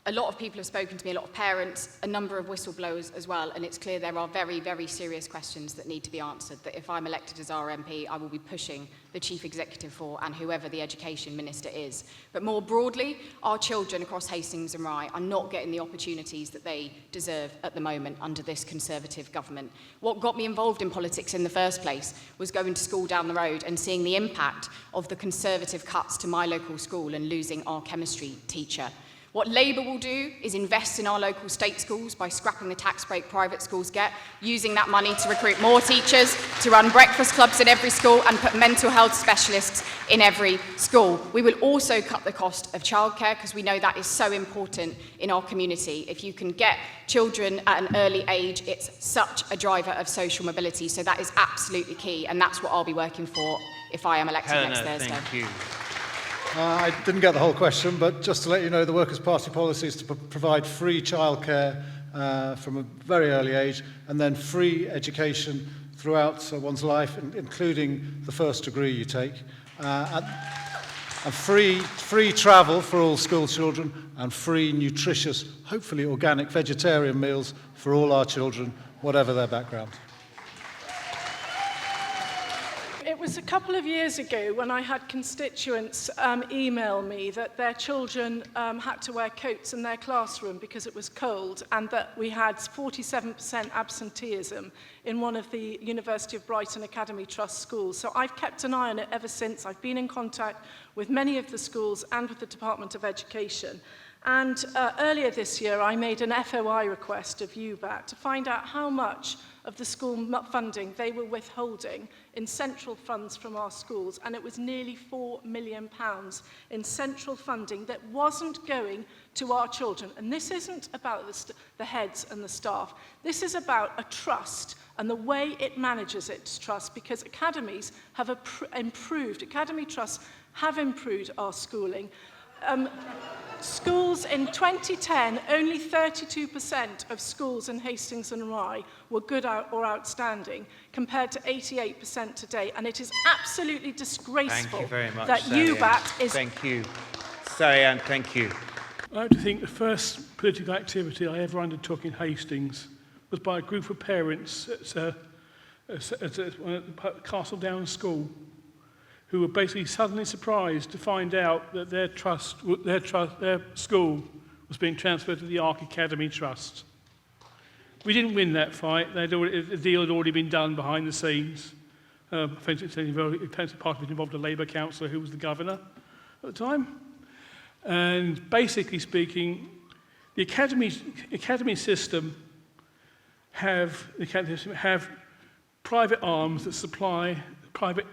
[SPEAKER 14] A lot of people have spoken to me, a lot of parents, a number of whistleblowers as well, and it's clear there are very, very serious questions that need to be answered, that if I'm elected as our MP, I will be pushing the Chief Executive for and whoever the Education Minister is. But more broadly, our children across Hastings and Rye are not getting the opportunities that they deserve at the moment under this Conservative government. What got me involved in politics in the first place was going to school down the road and seeing the impact of the Conservative cuts to my local school and losing our chemistry teacher. What Labour will do is invest in our local state schools by scrapping the tax break private schools get, using that money to recruit more teachers, to run breakfast clubs in every school and put mental health specialists in every school. We will also cut the cost of childcare because we know that is so important in our community. If you can get children at an early age, it's such a driver of social mobility. So that is absolutely key, and that's what I'll be working for if I am elected next Thursday.
[SPEAKER 9] Thank you.
[SPEAKER 15] I didn't get the whole question, but just to let you know, the Workers' Party policy is to provide free childcare from a very early age, and then free education throughout one's life, including the first degree you take, and free travel for all school children, and free, nutritious, hopefully organic vegetarian meals for all our children, whatever their background.
[SPEAKER 16] It was a couple of years ago when I had constituents email me that their children had to wear coats in their classroom because it was cold, and that we had 47% absenteeism in one of the University of Brighton Academy Trust schools. So I've kept an eye on it ever since. I've been in contact with many of the schools and with the Department of Education. And earlier this year, I made an FOI request of UBAT to find out how much of the school funding they were withholding in central funds from our schools, and it was nearly £4 million in central funding that wasn't going to our children. And this isn't about the heads and the staff. This is about a trust and the way it manages its trust, because academies have improved, academy trusts have improved our schooling. Schools in 2010, only 32% of schools in Hastings and Rye were good or outstanding, compared to 88% today. And it is absolutely disgraceful
[SPEAKER 9] Thank you very much,
[SPEAKER 16] that UBAT is...
[SPEAKER 9] Thank you. Sarianne, thank you.
[SPEAKER 10] I like to think the first political activity I ever undertook in Hastings was by a group of parents at Castle Down School, who were basically suddenly surprised to find out that their school was being transferred to the Ark Academy Trust. We didn't win that fight. The deal had already been done behind the scenes. Part of it involved a Labour councillor who was the governor at the time. And basically speaking, the academy system have private arms that supply private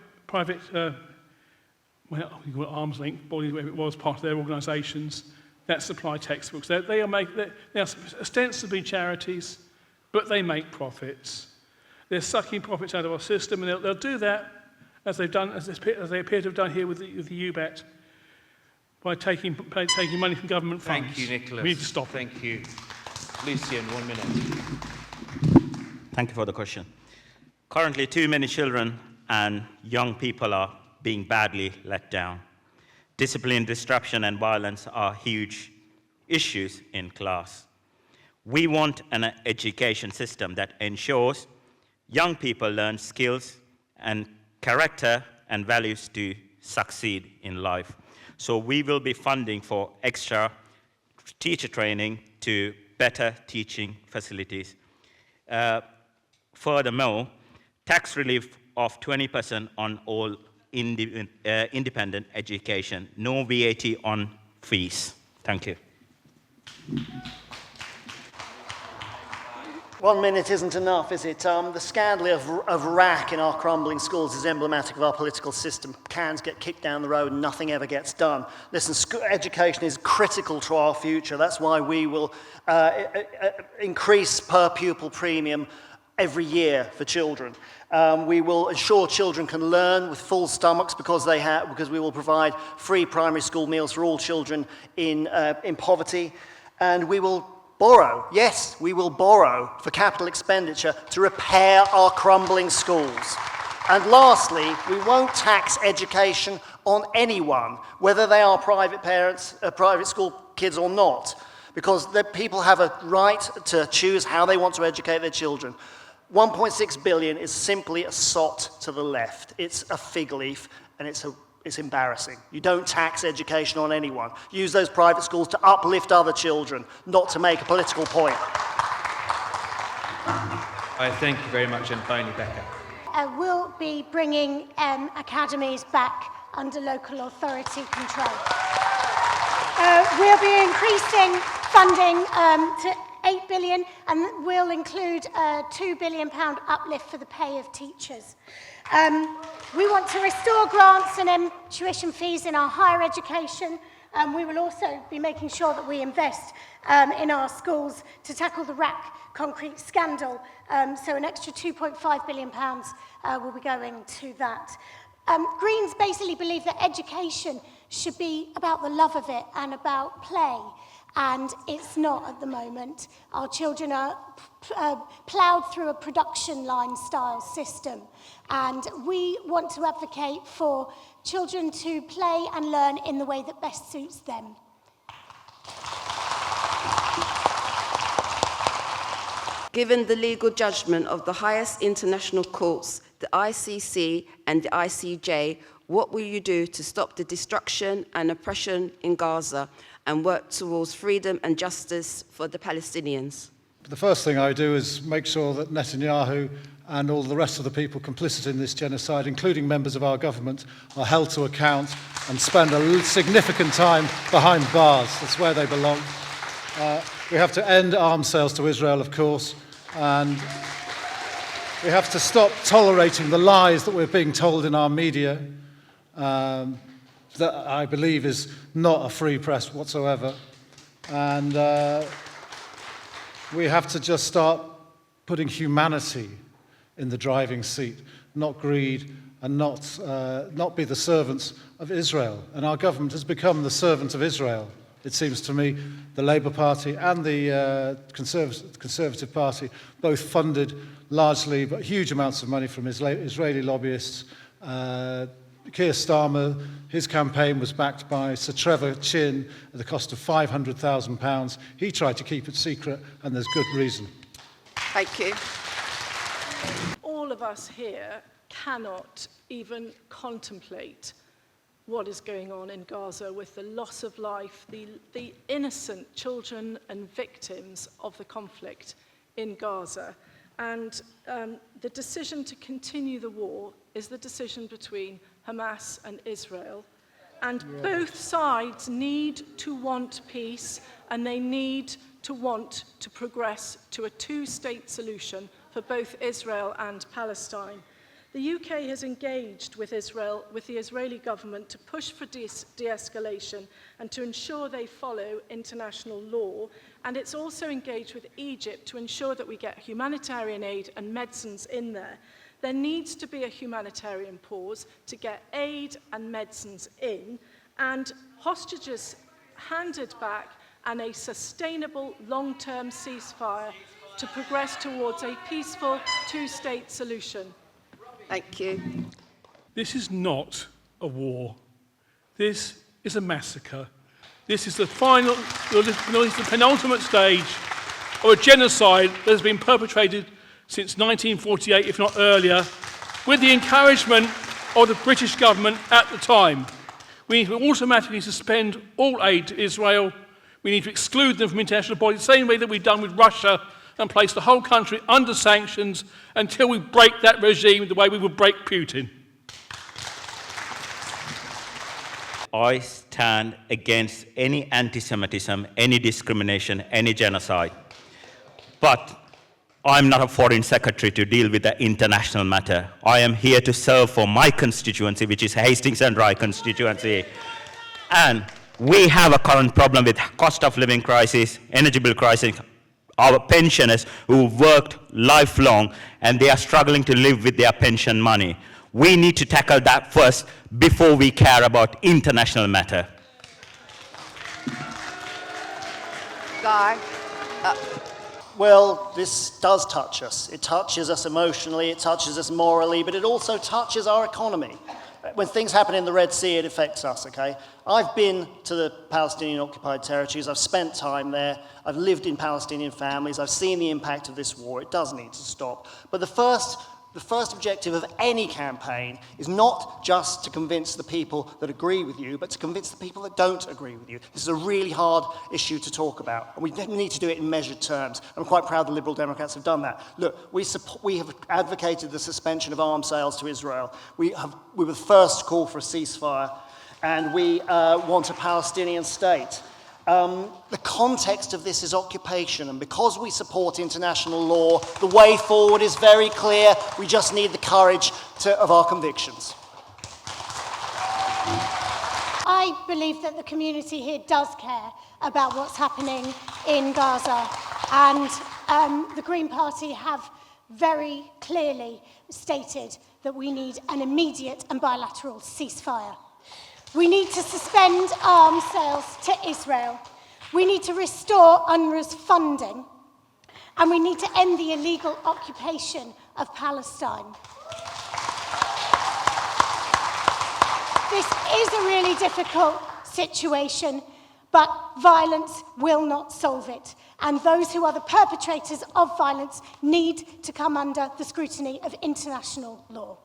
[SPEAKER 10] arms length bodies, whatever it was, part of their organisations that supply textbooks. They are ostensibly charities, but they make profits. They're sucking profits out of our system, and they'll do that as they appear to have done here with the UBAT, by taking money from government funds.
[SPEAKER 9] Thank you, Nicholas.
[SPEAKER 10] We need to stop.
[SPEAKER 9] Thank you. Lucian, 1 minute.
[SPEAKER 11] Thank you for the question. Currently, too many children and young people are being badly let down. Discipline, disruption, and violence are huge issues in class. We want an education system that ensures young people learn skills and character and values to succeed in life. So we will be funding for extra teacher training to better teaching facilities. Furthermore, tax relief of 20% on all independent education, no VAT on fees. Thank you.
[SPEAKER 12] 1 minute isn't enough, is it? The scandal of rack in our crumbling schools is emblematic of our political system. Cans get kicked down the road and nothing ever gets done. Listen, education is critical to our future. That's why we will increase per pupil premium every year for children. We will ensure children can learn with full stomachs because we will provide free primary school meals for all children in poverty, and we will borrow. Yes, we will borrow for capital expenditure to repair our crumbling schools. And lastly, we won't tax education on anyone, whether they are private parents, private school kids or not, because people have a right to choose how they want to educate their children. 1.6 billion is simply a sot to the left. It's a fig leaf, and it's embarrassing. You don't tax education on anyone. Use those private schools to uplift other children, not to make a political point.
[SPEAKER 9] I thank you very much, and finally, Becca.
[SPEAKER 13] We'll be bringing academies back under local authority control. We'll be increasing funding to 8 billion, and we'll include a £2 billion uplift for the pay of teachers. We want to restore grants and tuition fees in our higher education. We will also be making sure that we invest in our schools to tackle the rack concrete scandal. So an extra £2.5 billion will be going to that. Greens basically believe that education should be about the love of it and about play. And it's not at the moment. Our children are ploughed through a production line style system. And we want to advocate for children to play and learn in the way that best suits them.
[SPEAKER 17] Given the legal judgment of the highest international courts, the ICC and the ICJ, what will you do to stop the destruction and oppression in Gaza and work towards freedom and justice for the Palestinians?
[SPEAKER 15] The first thing I do is make sure that Netanyahu and all the rest of the people complicit in this genocide, including members of our government, are held to account and spend a significant time behind bars. That's where they belong. We have to end arms sales to Israel, of course, and we have to stop tolerating the lies that we're being told in our media, that I believe is not a free press whatsoever. And we have to just start putting humanity in the driving seat, not greed, and not be the servants of Israel. And our government has become the servant of Israel. It seems to me the Labour Party and the Conservative Party, both funded largely, but huge amounts of money from Israeli lobbyists. Keir Starmer, his campaign was backed by Sir Trevor Chin at the cost of £500,000. He tried to keep it secret, and there's good reason.
[SPEAKER 17] Thank you.
[SPEAKER 16] All of us here cannot even contemplate what is going on in Gaza with the loss of life, the innocent children and victims of the conflict in Gaza. And the decision to continue the war is the decision between Hamas and Israel. And both sides need to want peace, and they need to want to progress to a two-state solution for both Israel and Palestine. The UK has engaged with Israel, with the Israeli government, to push for de-escalation and to ensure they follow international law. And it's also engaged with Egypt to ensure that we get humanitarian aid and medicines in there. There needs to be a humanitarian pause to get aid and medicines in, and hostages handed back, and a sustainable long-term ceasefire to progress towards a peaceful two-state solution.
[SPEAKER 17] Thank you.
[SPEAKER 10] This is not a war. This is a massacre. This is the final, the penultimate stage of a genocide that has been perpetrated since 1948, if not earlier, with the encouragement of the British government at the time. We need to automatically suspend all aid to Israel. We need to exclude them from international bodies, the same way that we've done with Russia, and place the whole country under sanctions until we break that regime the way we would break Putin.
[SPEAKER 11] I stand against any anti-Semitism, any discrimination, any genocide. But I'm not a foreign secretary to deal with the international matter. I am here to serve for my constituency, which is Hastings and Rye constituency. And we have a current problem with cost of living crisis, energy bill crisis, our pensioners who worked lifelong and they are struggling to live with their pension money. We need to tackle that first before we care about international matter.
[SPEAKER 17] Guy.
[SPEAKER 12] Well, this does touch us. It touches us emotionally, it touches us morally, but it also touches our economy. When things happen in the Red Sea, it affects us, okay? I've been to the Palestinian-occupied territories. I've spent time there. I've lived in Palestinian families. I've seen the impact of this war. It does need to stop. But the first objective of any campaign is not just to convince the people that agree with you, but to convince the people that don't agree with you. This is a really hard issue to talk about, and we need to do it in measured terms. I'm quite proud the Liberal Democrats have done that. Look, we have advocated the suspension of arms sales to Israel. We were the first to call for a ceasefire, and we want a Palestinian state. The context of this is occupation, and because we support international law, the way forward is very clear. We just need the courage of our convictions.
[SPEAKER 13] I believe that the community here does care about what's happening in Gaza, and the Green Party have very clearly stated that we need an immediate and bilateral ceasefire. We need to suspend arms sales to Israel. We need to restore UNRWA's funding. And we need to end the illegal occupation of Palestine. This is a really difficult situation, but violence will not solve it. And those who are the perpetrators of violence need to come under the scrutiny of international law.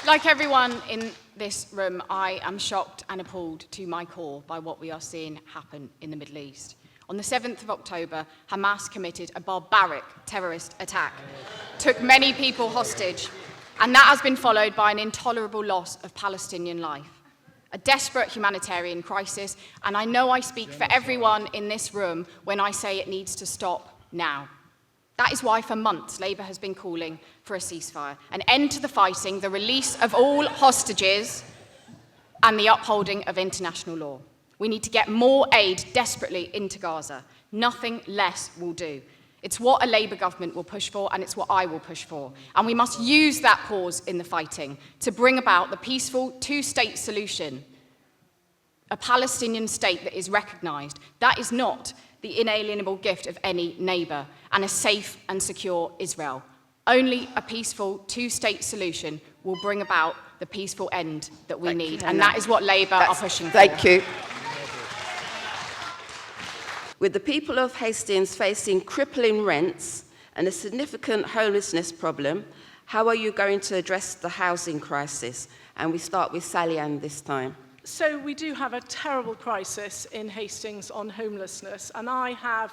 [SPEAKER 14] Like everyone in this room, I am shocked and appalled to my core by what we are seeing happen in the Middle East. On the 7th of October, Hamas committed a barbaric terrorist attack, took many people hostage, and that has been followed by an intolerable loss of Palestinian life. A desperate humanitarian crisis, and I know I speak for everyone in this room when I say it needs to stop now. That is why for months Labour has been calling for a ceasefire, an end to the fighting, the release of all hostages, and the upholding of international law. We need to get more aid desperately into Gaza. Nothing less will do. It's what a Labour government will push for, and it's what I will push for. And we must use that pause in the fighting to bring about the peaceful two-state solution, a Palestinian state that is recognised. That is not the inalienable gift of any neighbour, and a safe and secure Israel. Only a peaceful two-state solution will bring about the peaceful end that we need, and that is what Labour are pushing for.
[SPEAKER 17] Thank you. With the people of Hastings facing crippling rents and a significant homelessness problem, how are you going to address the housing crisis? And we start with Sally Ann this time.
[SPEAKER 16] So we do have a terrible crisis in Hastings on homelessness, and I have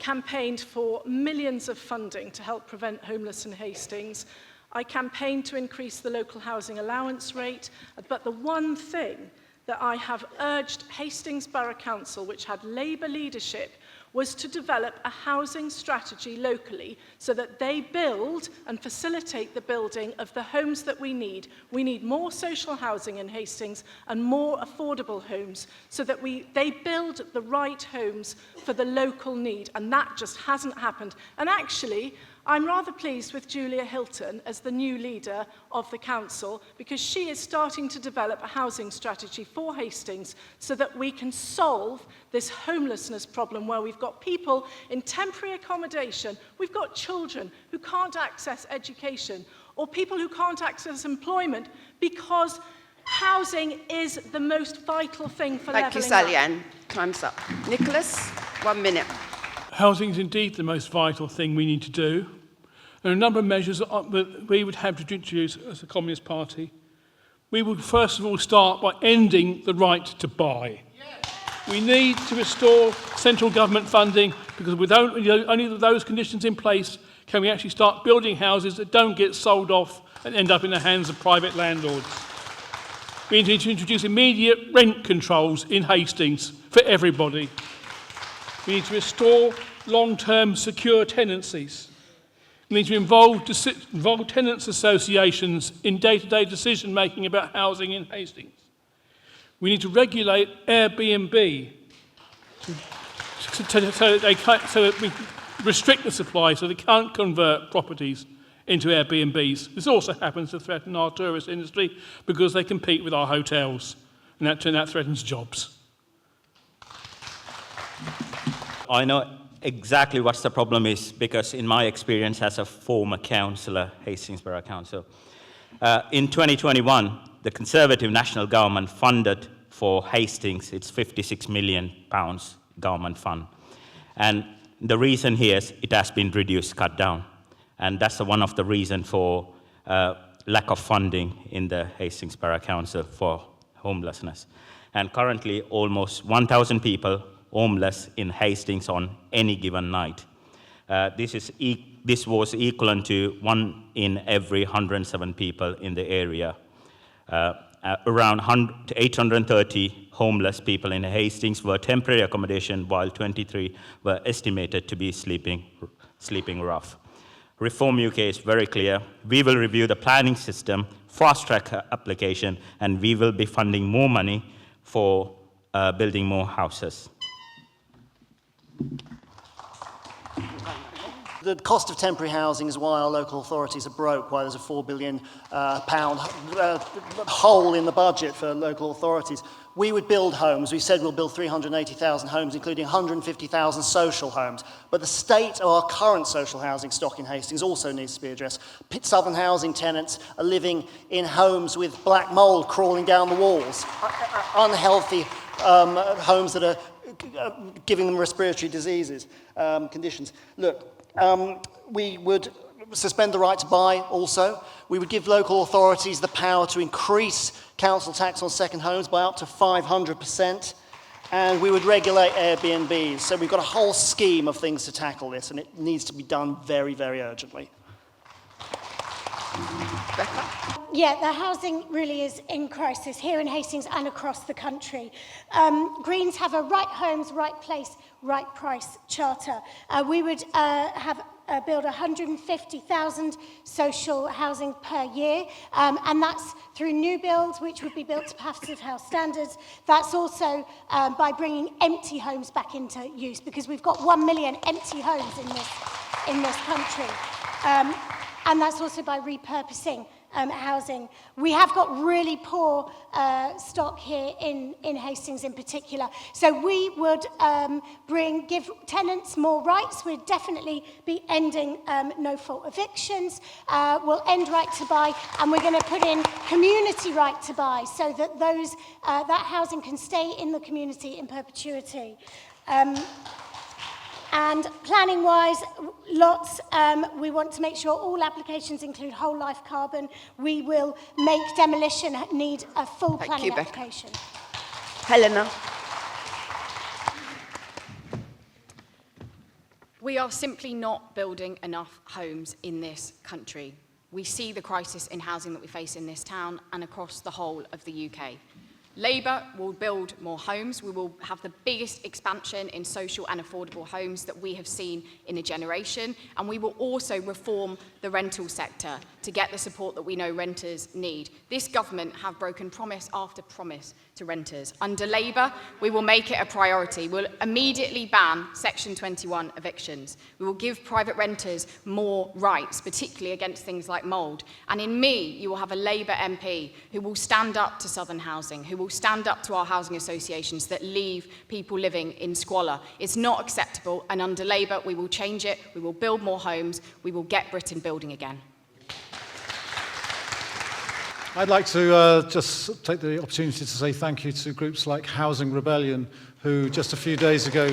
[SPEAKER 16] campaigned for millions of funding to help prevent homelessness in Hastings. I campaigned to increase the local housing allowance rate, but the one thing that I have urged Hastings Borough Council, which had Labour leadership, was to develop a housing strategy locally so that they build and facilitate the building of the homes that we need. We need more social housing in Hastings and more affordable homes so that they build the right homes for the local need, and that just hasn't happened. And actually, I'm rather pleased with Julia Hilton as the new leader of the council, because she is starting to develop a housing strategy for Hastings so that we can solve this homelessness problem where we've got people in temporary accommodation, we've got children who can't access education, or people who can't access employment because housing is the most vital thing for levelling up.
[SPEAKER 17] Thank you, Sally Ann. Time's up. Nicholas, 1 minute.
[SPEAKER 10] Housing is indeed the most vital thing we need to do. There are a number of measures that we would have to introduce as a Communist Party. We would first of all start by ending the right to buy. We need to restore central government funding, because with only those conditions in place can we actually start building houses that don't get sold off and end up in the hands of private landlords. We need to introduce immediate rent controls in Hastings for everybody. We need to restore long-term secure tenancies. We need to involve tenants' associations in day-to-day decision-making about housing in Hastings. We need to regulate Airbnb so that we restrict the supply so they can't convert properties into Airbnbs. This also happens to threaten our tourist industry because they compete with our hotels, and that threatens jobs.
[SPEAKER 11] I know exactly what the problem is, because in my experience as a former councillor, Hastings Borough Council, in 2021, the Conservative National Government funded for Hastings its £56 million government fund. And the reason here is it has been reduced, cut down. And that's one of the reasons for lack of funding in the Hastings Borough Council for homelessness. And currently, almost 1,000 people homeless in Hastings on any given night. This was equivalent to 1 in every 107 people in the area. Around 830 homeless people in Hastings were temporary accommodation, while 23 were estimated to be sleeping rough. Reform UK is very clear. We will review the planning system, fast-track application, and we will be funding more money for building more houses.
[SPEAKER 12] The cost of temporary housing is why our local authorities are broke, why there's a £4 billion hole in the budget for local authorities. We would build homes. We said we'll build 380,000 homes, including 150,000 social homes. But the state of our current social housing stock in Hastings also needs to be addressed. Southern housing tenants are living in homes with black mould crawling down the walls, unhealthy homes that are giving them respiratory diseases, conditions. Look, we would suspend the right to buy also. We would give local authorities the power to increase council tax on second homes by up to 500%. and we would regulate Airbnbs. So we've got a whole scheme of things to tackle this, and it needs to be done very, very urgently.
[SPEAKER 13] Yeah, the housing really is in crisis here in Hastings and across the country. Greens have a right homes, right place, right price charter. We would build 150,000 social housing per year, and that's through new builds, which would be built to passive house standards. That's also by bringing empty homes back into use, because we've got 1 million empty homes in this country. And that's also by repurposing housing. We have got really poor stock here in Hastings in particular. So we would give tenants more rights. We'd definitely be ending no-fault evictions. We'll end right to buy, and we're going to put in community right to buy so that that housing can stay in the community in perpetuity. And planning-wise, we want to make sure all applications include whole-life carbon. We will make demolition need a full planning application.
[SPEAKER 17] Helena.
[SPEAKER 14] We are simply not building enough homes in this country. We see the crisis in housing that we face in this town and across the whole of the UK. Labour will build more homes. We will have the biggest expansion in social and affordable homes that we have seen in a generation. And we will also reform the rental sector to get the support that we know renters need. This government have broken promise after promise to renters. Under Labour, we will make it a priority. We'll immediately ban Section 21 evictions. We will give private renters more rights, particularly against things like mould. And in me, you will have a Labour MP who will stand up to Southern housing, who will stand up to our housing associations that leave people living in squalor. It's not acceptable, and under Labour, we will change it. We will build more homes. We will get Britain building again.
[SPEAKER 15] I'd like to just take the opportunity to say thank you to groups like Housing Rebellion, who just a few days ago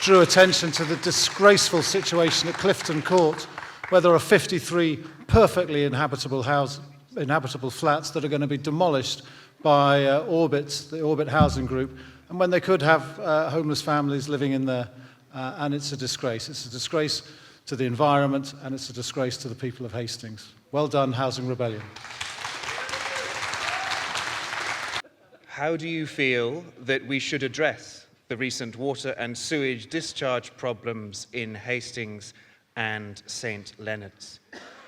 [SPEAKER 15] drew attention to the disgraceful situation at Clifton Court, where there are 53 perfectly inhabitable flats that are going to be demolished by the Orbit Housing Group, and when they could have homeless families living in there, and it's a disgrace. It's a disgrace to the environment, and it's a disgrace to the people of Hastings. Well done, Housing Rebellion.
[SPEAKER 9] How do you feel that we should address the recent water and sewage discharge problems in Hastings and St Leonards?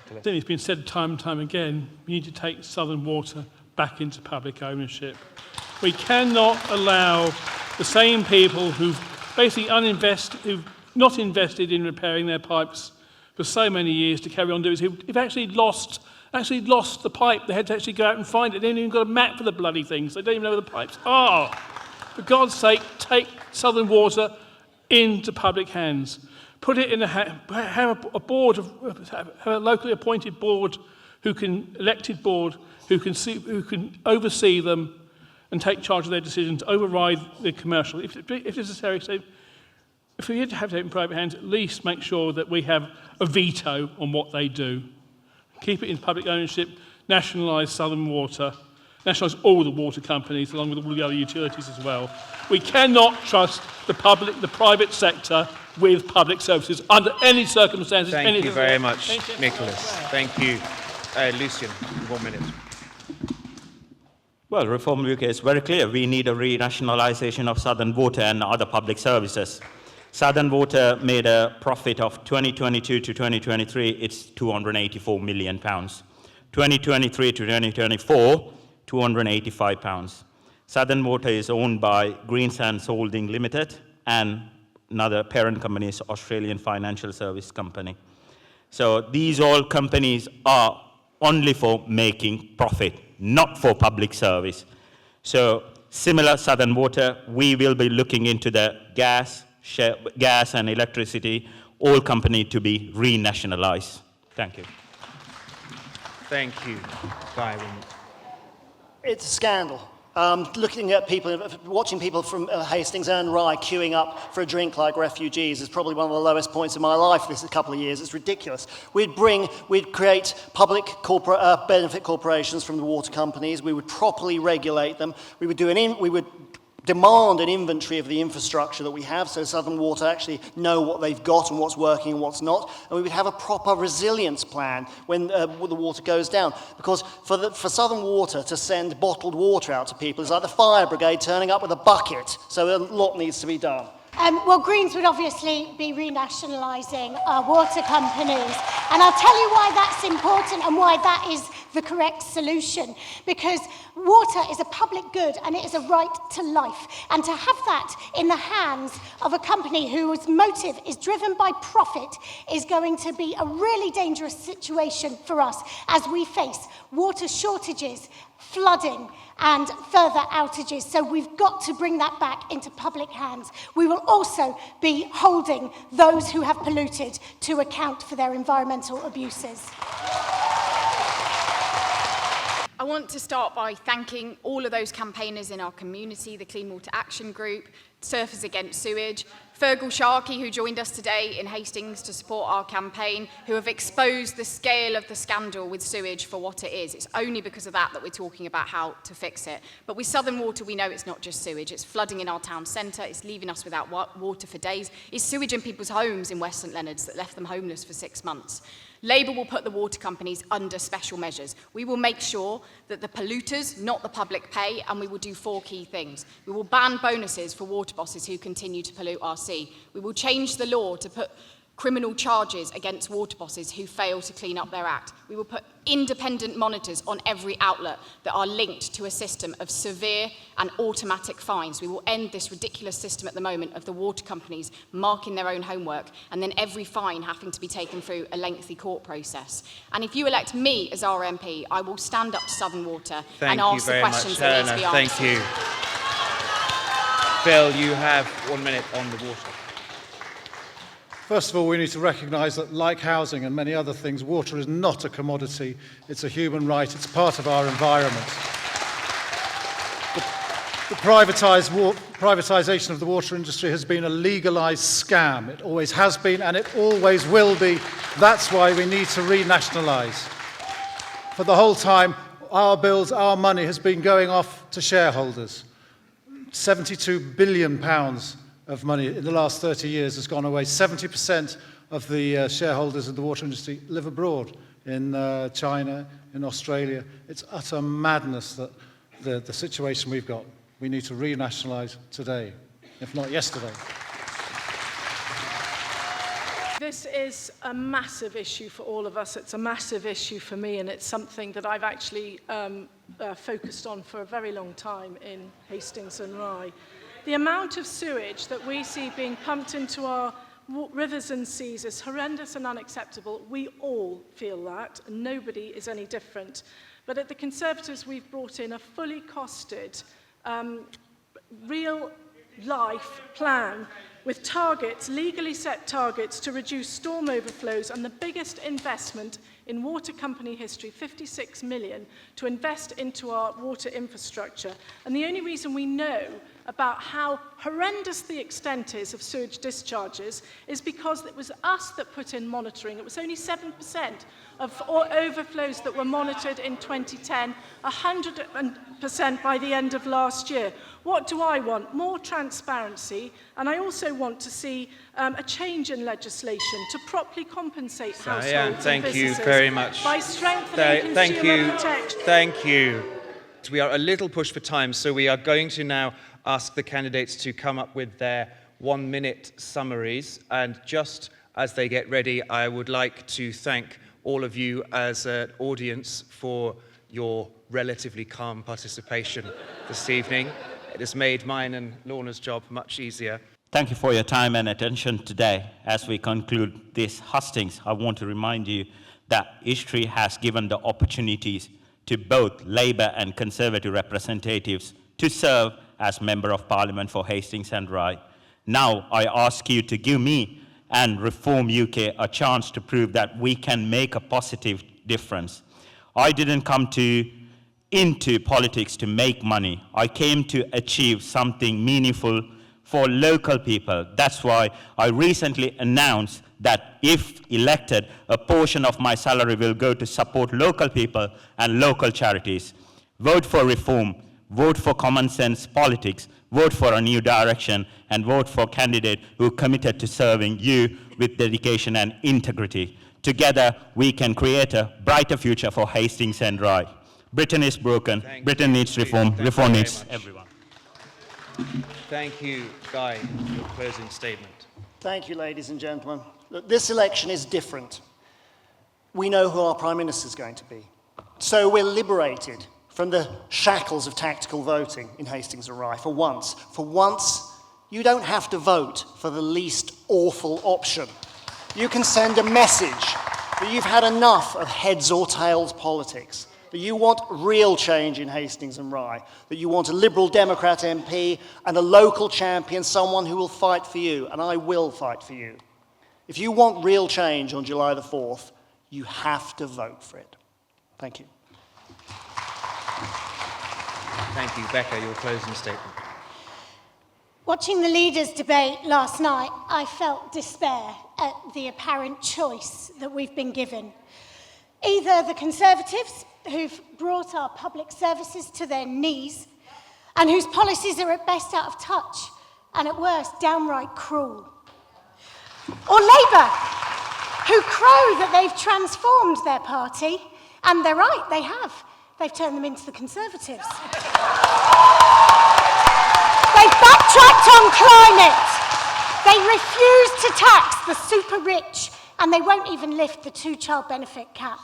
[SPEAKER 10] It's been said time and time again, we need to take Southern Water back into public ownership. We cannot allow the same people who've basically who've not invested in repairing their pipes for so many years to carry on doing this, who've actually lost the pipe. They had to actually go out and find it. They haven't even got a map for the bloody things. They don't even know where the pipes are. For God's sake, take Southern Water into public hands. Put it in have a board, have a locally appointed board, elected board, who can oversee them and take charge of their decisions, override the commercial. If necessary, so if we have to have it in private hands, at least make sure that we have a veto on what they do. Keep it in public ownership, nationalise Southern Water, nationalise all the water companies along with all the other utilities as well. We cannot trust the private sector with public services under any circumstances.
[SPEAKER 9] Thank you very much, Nicholas. Thank you. Lucian, 1 minute.
[SPEAKER 11] Well, Reform UK is very clear. We need a renationalisation of Southern Water and other public services. Southern Water made a profit of 2022 to 2023, it's £284 million. 2023 to 2024, £285. Southern Water is owned by Greensands Holding Limited, and another parent company is Australian Financial Service Company. So these all companies are only for making profit, not for public service. So similar Southern Water, we will be looking into the gas and electricity, all companies to be renationalised. Thank you.
[SPEAKER 9] Thank you, Byron.
[SPEAKER 12] It's a scandal. Looking at people, watching people from Hastings and Rye queuing up for a drink like refugees is probably one of the lowest points in my life this couple of years. It's ridiculous. We'd create public benefit corporations from the water companies. We would properly regulate them. We would demand an inventory of the infrastructure that we have, so Southern Water actually know what they've got and what's working and what's not, and we would have a proper resilience plan when the water goes down. Because for Southern Water to send bottled water out to people is like the fire brigade turning up with a bucket, so a lot needs to be done.
[SPEAKER 13] Well, Greens would obviously be renationalising our water companies. And I'll tell you why that's important and why that is the correct solution. Because water is a public good and it is a right to life. And to have that in the hands of a company whose motive is driven by profit is going to be a really dangerous situation for us as we face water shortages, flooding, and further outages. So we've got to bring that back into public hands. We will also be holding those who have polluted to account for their environmental abuses.
[SPEAKER 14] I want to start by thanking all of those campaigners in our community, the Clean Water Action Group, Surfers Against Sewage, Fergal Sharkey, who joined us today in Hastings to support our campaign, who have exposed the scale of the scandal with sewage for what it is. It's only because of that that we're talking about how to fix it. But with Southern Water, we know it's not just sewage. It's flooding in our town centre. It's leaving us without water for days. It's sewage in people's homes in West St Leonards that left them homeless for 6 months. Labour will put the water companies under special measures. We will make sure that the polluters, not the public, pay, and we will do 4 key things. We will ban bonuses for water bosses who continue to pollute our sea. We will change the law to put criminal charges against water bosses who fail to clean up their act. We will put independent monitors on every outlet that are linked to a system of severe and automatic fines. We will end this ridiculous system at the moment of the water companies marking their own homework and then every fine having to be taken through a lengthy court process. And if you elect me as our MP, I will stand up to Southern Water and ask the questions that need to be answered.
[SPEAKER 9] Thank you. Phil, you have 1 minute on the water.
[SPEAKER 15] First of all, we need to recognise that, like housing and many other things, water is not a commodity. It's a human right. It's part of our environment. The privatisation of the water industry has been a legalised scam. It always has been, and it always will be. That's why we need to renationalise. For the whole time, our bills, our money has been going off to shareholders. £72 billion of money in the last 30 years has gone away. 70% of the shareholders in the water industry live abroad, in China, in Australia. It's utter madness that the situation we've got. We need to renationalise today, if not yesterday.
[SPEAKER 16] This is a massive issue for all of us. It's a massive issue for me, and it's something that I've actually focused on for a very long time in Hastings and Rye. The amount of sewage that we see being pumped into our rivers and seas is horrendous and unacceptable. We all feel that, and nobody is any different. But at the Conservatives, we've brought in a fully costed, real-life plan with targets, legally set targets, to reduce storm overflows, and the biggest investment in water company history, 56 million, to invest into our water infrastructure. And the only reason we know about how horrendous the extent is of sewage discharges is because it was us that put in monitoring. It was only 7% of overflows that were monitored in 2010, 100% by the end of last year. What do I want? More transparency, and I also want to see a change in legislation to properly compensate households and businesses
[SPEAKER 9] very much.
[SPEAKER 16] by strengthening consumer protection.
[SPEAKER 9] Thank you. We are a little pushed for time, so we are going to now ask the candidates to come up with their 1 minute summaries. And just as they get ready, I would like to thank all of you as an audience for your relatively calm participation this evening. It has made mine and Lorna's job much easier.
[SPEAKER 11] Thank you for your time and attention today. As we conclude this hustings, I want to remind you that history has given the opportunities to both Labour and Conservative representatives to serve as Member of Parliament for Hastings and Rye. Now I ask you to give me and Reform UK a chance to prove that we can make a positive difference. I didn't come into politics to make money. I came to achieve something meaningful for local people. That's why I recently announced that if elected, a portion of my salary will go to support local people and local charities. Vote for reform. vote for common sense politics, vote for a new direction, and vote for a candidate who committed to serving you with dedication and integrity. Together, we can create a brighter future for Hastings and Rye. Britain is broken. Britain needs reform. Reform needs everyone.
[SPEAKER 9] Thank you, Guy, for your closing statement.
[SPEAKER 12] Thank you, ladies and gentlemen. Look, this election is different. We know who our Prime Minister is going to be. So we're liberated from the shackles of tactical voting in Hastings and Rye for once. For once, you don't have to vote for the least awful option. You can send a message that you've had enough of heads or tails politics, that you want real change in Hastings and Rye, that you want a Liberal Democrat MP and a local champion, someone who will fight for you, and I will fight for you. If you want real change on July the 4th, you have to vote for it. Thank you.
[SPEAKER 9] Thank you. Becca, your closing statement.
[SPEAKER 13] Watching the leaders' debate last night, I felt despair at the apparent choice that we've been given. Either the Conservatives, who've brought our public services to their knees, and whose policies are at best out of touch, and at worst, downright cruel. Or Labour, who crow that they've transformed their party, and they're right, they have. They've turned them into the Conservatives. They've backtracked on climate. They refuse to tax the super rich, and they won't even lift the two-child benefit cap.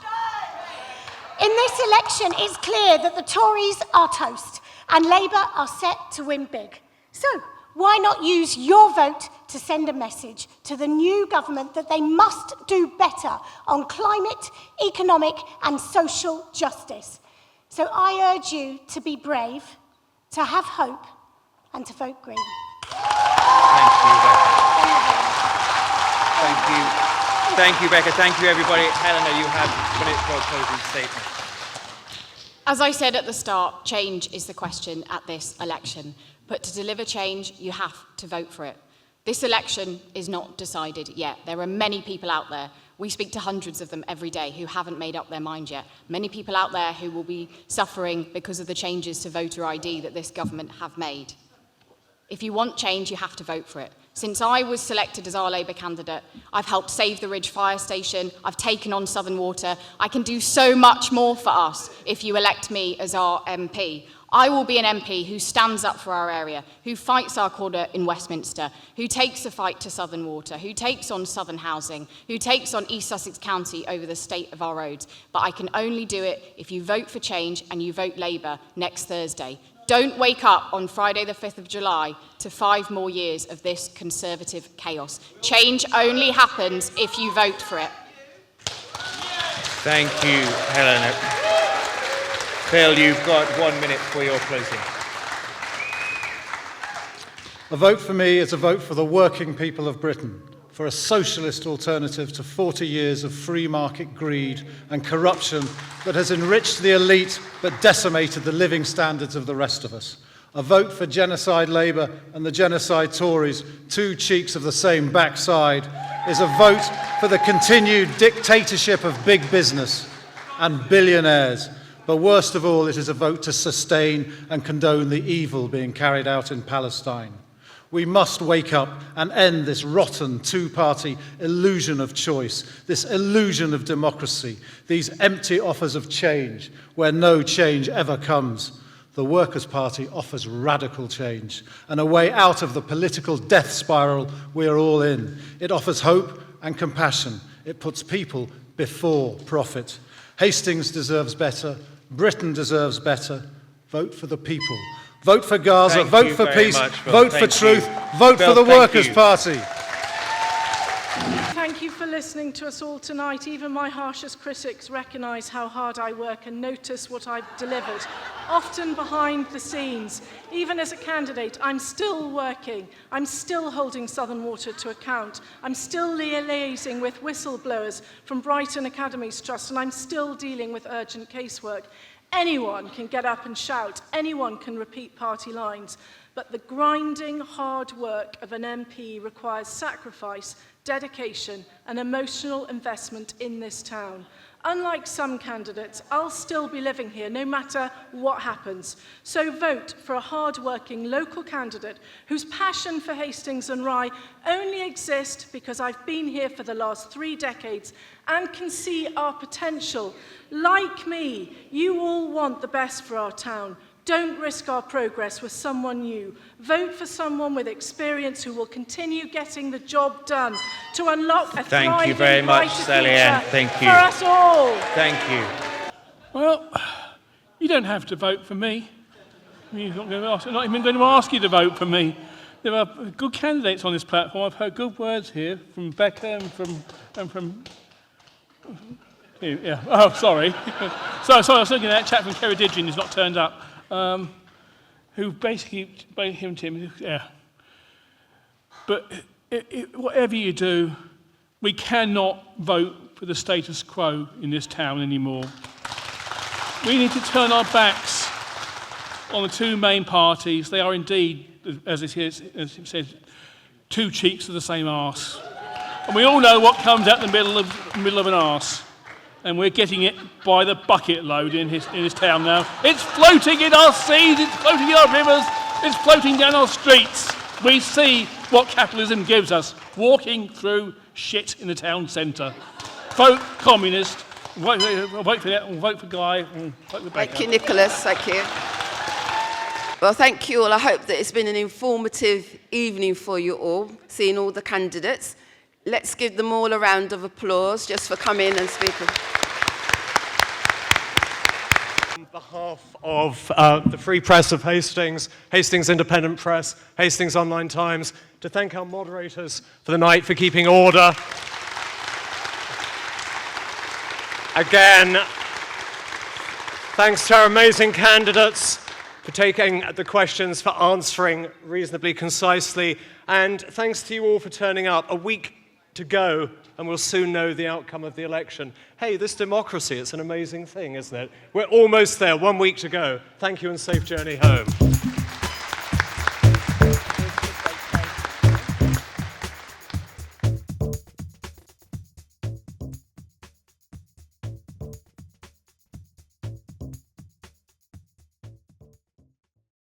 [SPEAKER 13] In this election, it's clear that the Tories are toast, and Labour are set to win big. So, why not use your vote to send a message to the new government that they must do better on climate, economic, and social justice? So I urge you to be brave, to have hope, and to vote Green.
[SPEAKER 9] Thank you, Becca. Thank you. Thank you, Becca. Thank you, everybody. Helena, you have a minute for a closing statement.
[SPEAKER 14] As I said at the start, change is the question at this election. But to deliver change, you have to vote for it. This election is not decided yet. There are many people out there. We speak to hundreds of them every day who haven't made up their mind yet. Many people out there who will be suffering because of the changes to voter ID that this government have made. If you want change, you have to vote for it. Since I was selected as our Labour candidate, I've helped save the Ridge Fire Station, I've taken on Southern Water. I can do so much more for us if you elect me as our MP. I will be an MP who stands up for our area, who fights our corner in Westminster, who takes the fight to Southern Water, who takes on Southern Housing, who takes on East Sussex County over the state of our roads. But I can only do it if you vote for change and you vote Labour next Thursday. Don't wake up on Friday the 5th of July to 5 more years of this Conservative chaos. Change only happens if you vote for it.
[SPEAKER 9] Thank you, Helena. Phil, you've got 1 minute for your closing.
[SPEAKER 15] A vote for me is a vote for the working people of Britain, for a socialist alternative to 40 years of free market greed and corruption that has enriched the elite but decimated the living standards of the rest of us. A vote for genocide Labour and the genocide Tories, two cheeks of the same backside, is a vote for the continued dictatorship of big business and billionaires. But worst of all, it is a vote to sustain and condone the evil being carried out in Palestine. We must wake up and end this rotten two-party illusion of choice, this illusion of democracy, these empty offers of change where no change ever comes. The Workers' Party offers radical change and a way out of the political death spiral we are all in. It offers hope and compassion. It puts people before profit. Hastings deserves better. Britain deserves better. Vote for the people. Vote for Gaza. Vote for peace. Vote for truth. Vote for the Workers' Party.
[SPEAKER 16] Thank you for listening to us all tonight. Even my harshest critics recognise how hard I work and notice what I've delivered, often behind the scenes. Even as a candidate, I'm still working. I'm still holding Southern Water to account. I'm still liaising with whistleblowers from Brighton Academies Trust, and I'm still dealing with urgent casework. Anyone can get up and shout. Anyone can repeat party lines. but the grinding hard work of an MP requires sacrifice, dedication and emotional investment in this town. Unlike some candidates, I'll still be living here no matter what happens. So vote for a hard-working local candidate whose passion for Hastings and Rye only exists because I've been here for the last 3 decades and can see our potential. Like me, you all want the best for our town. Don't risk our progress with someone new. Vote for someone with experience who will continue getting the job done to unlock a
[SPEAKER 11] Thank you very much, Sally-Ann. Thank you.
[SPEAKER 16] For us all.
[SPEAKER 11] Thank you.
[SPEAKER 10] Well, you don't have to vote for me. I'm not even going to ask you to vote for me. There are good candidates on this platform. I've heard good words here from Becca and from yeah. Oh, sorry. Sorry, I was looking at that chap from Ceredigion who's not turned up. Who basically, him, Tim, yeah. But whatever you do, we cannot vote for the status quo in this town anymore. We need to turn our backs on the 2 main parties. They are indeed, as it says, 2 cheeks of the same arse. And we all know what comes out the middle of an arse. And we're getting it by the bucket load in his town now. It's floating in our seas, it's floating in our rivers, it's floating down our streets. We see what capitalism gives us, walking through shit in the town centre. Vote communist, vote for that, vote for Guy, vote for Becca.
[SPEAKER 17] Thank you, Nicholas, thank you. Well, thank you all. I hope that it's been an informative evening for you all, seeing all the candidates. Let's give them all a round of applause just for coming and speaking.
[SPEAKER 8] On behalf of the Free Press of Hastings, Hastings Independent Press, Hastings Online Times, to thank our moderators for the night for keeping order. Again, thanks to our amazing candidates for taking the questions, for answering reasonably concisely, and thanks to you all for turning up. A week to go, and we'll soon know the outcome of the election. Hey, this democracy, it's an amazing thing, isn't it? We're almost there, 1 week to go. Thank you and safe journey home.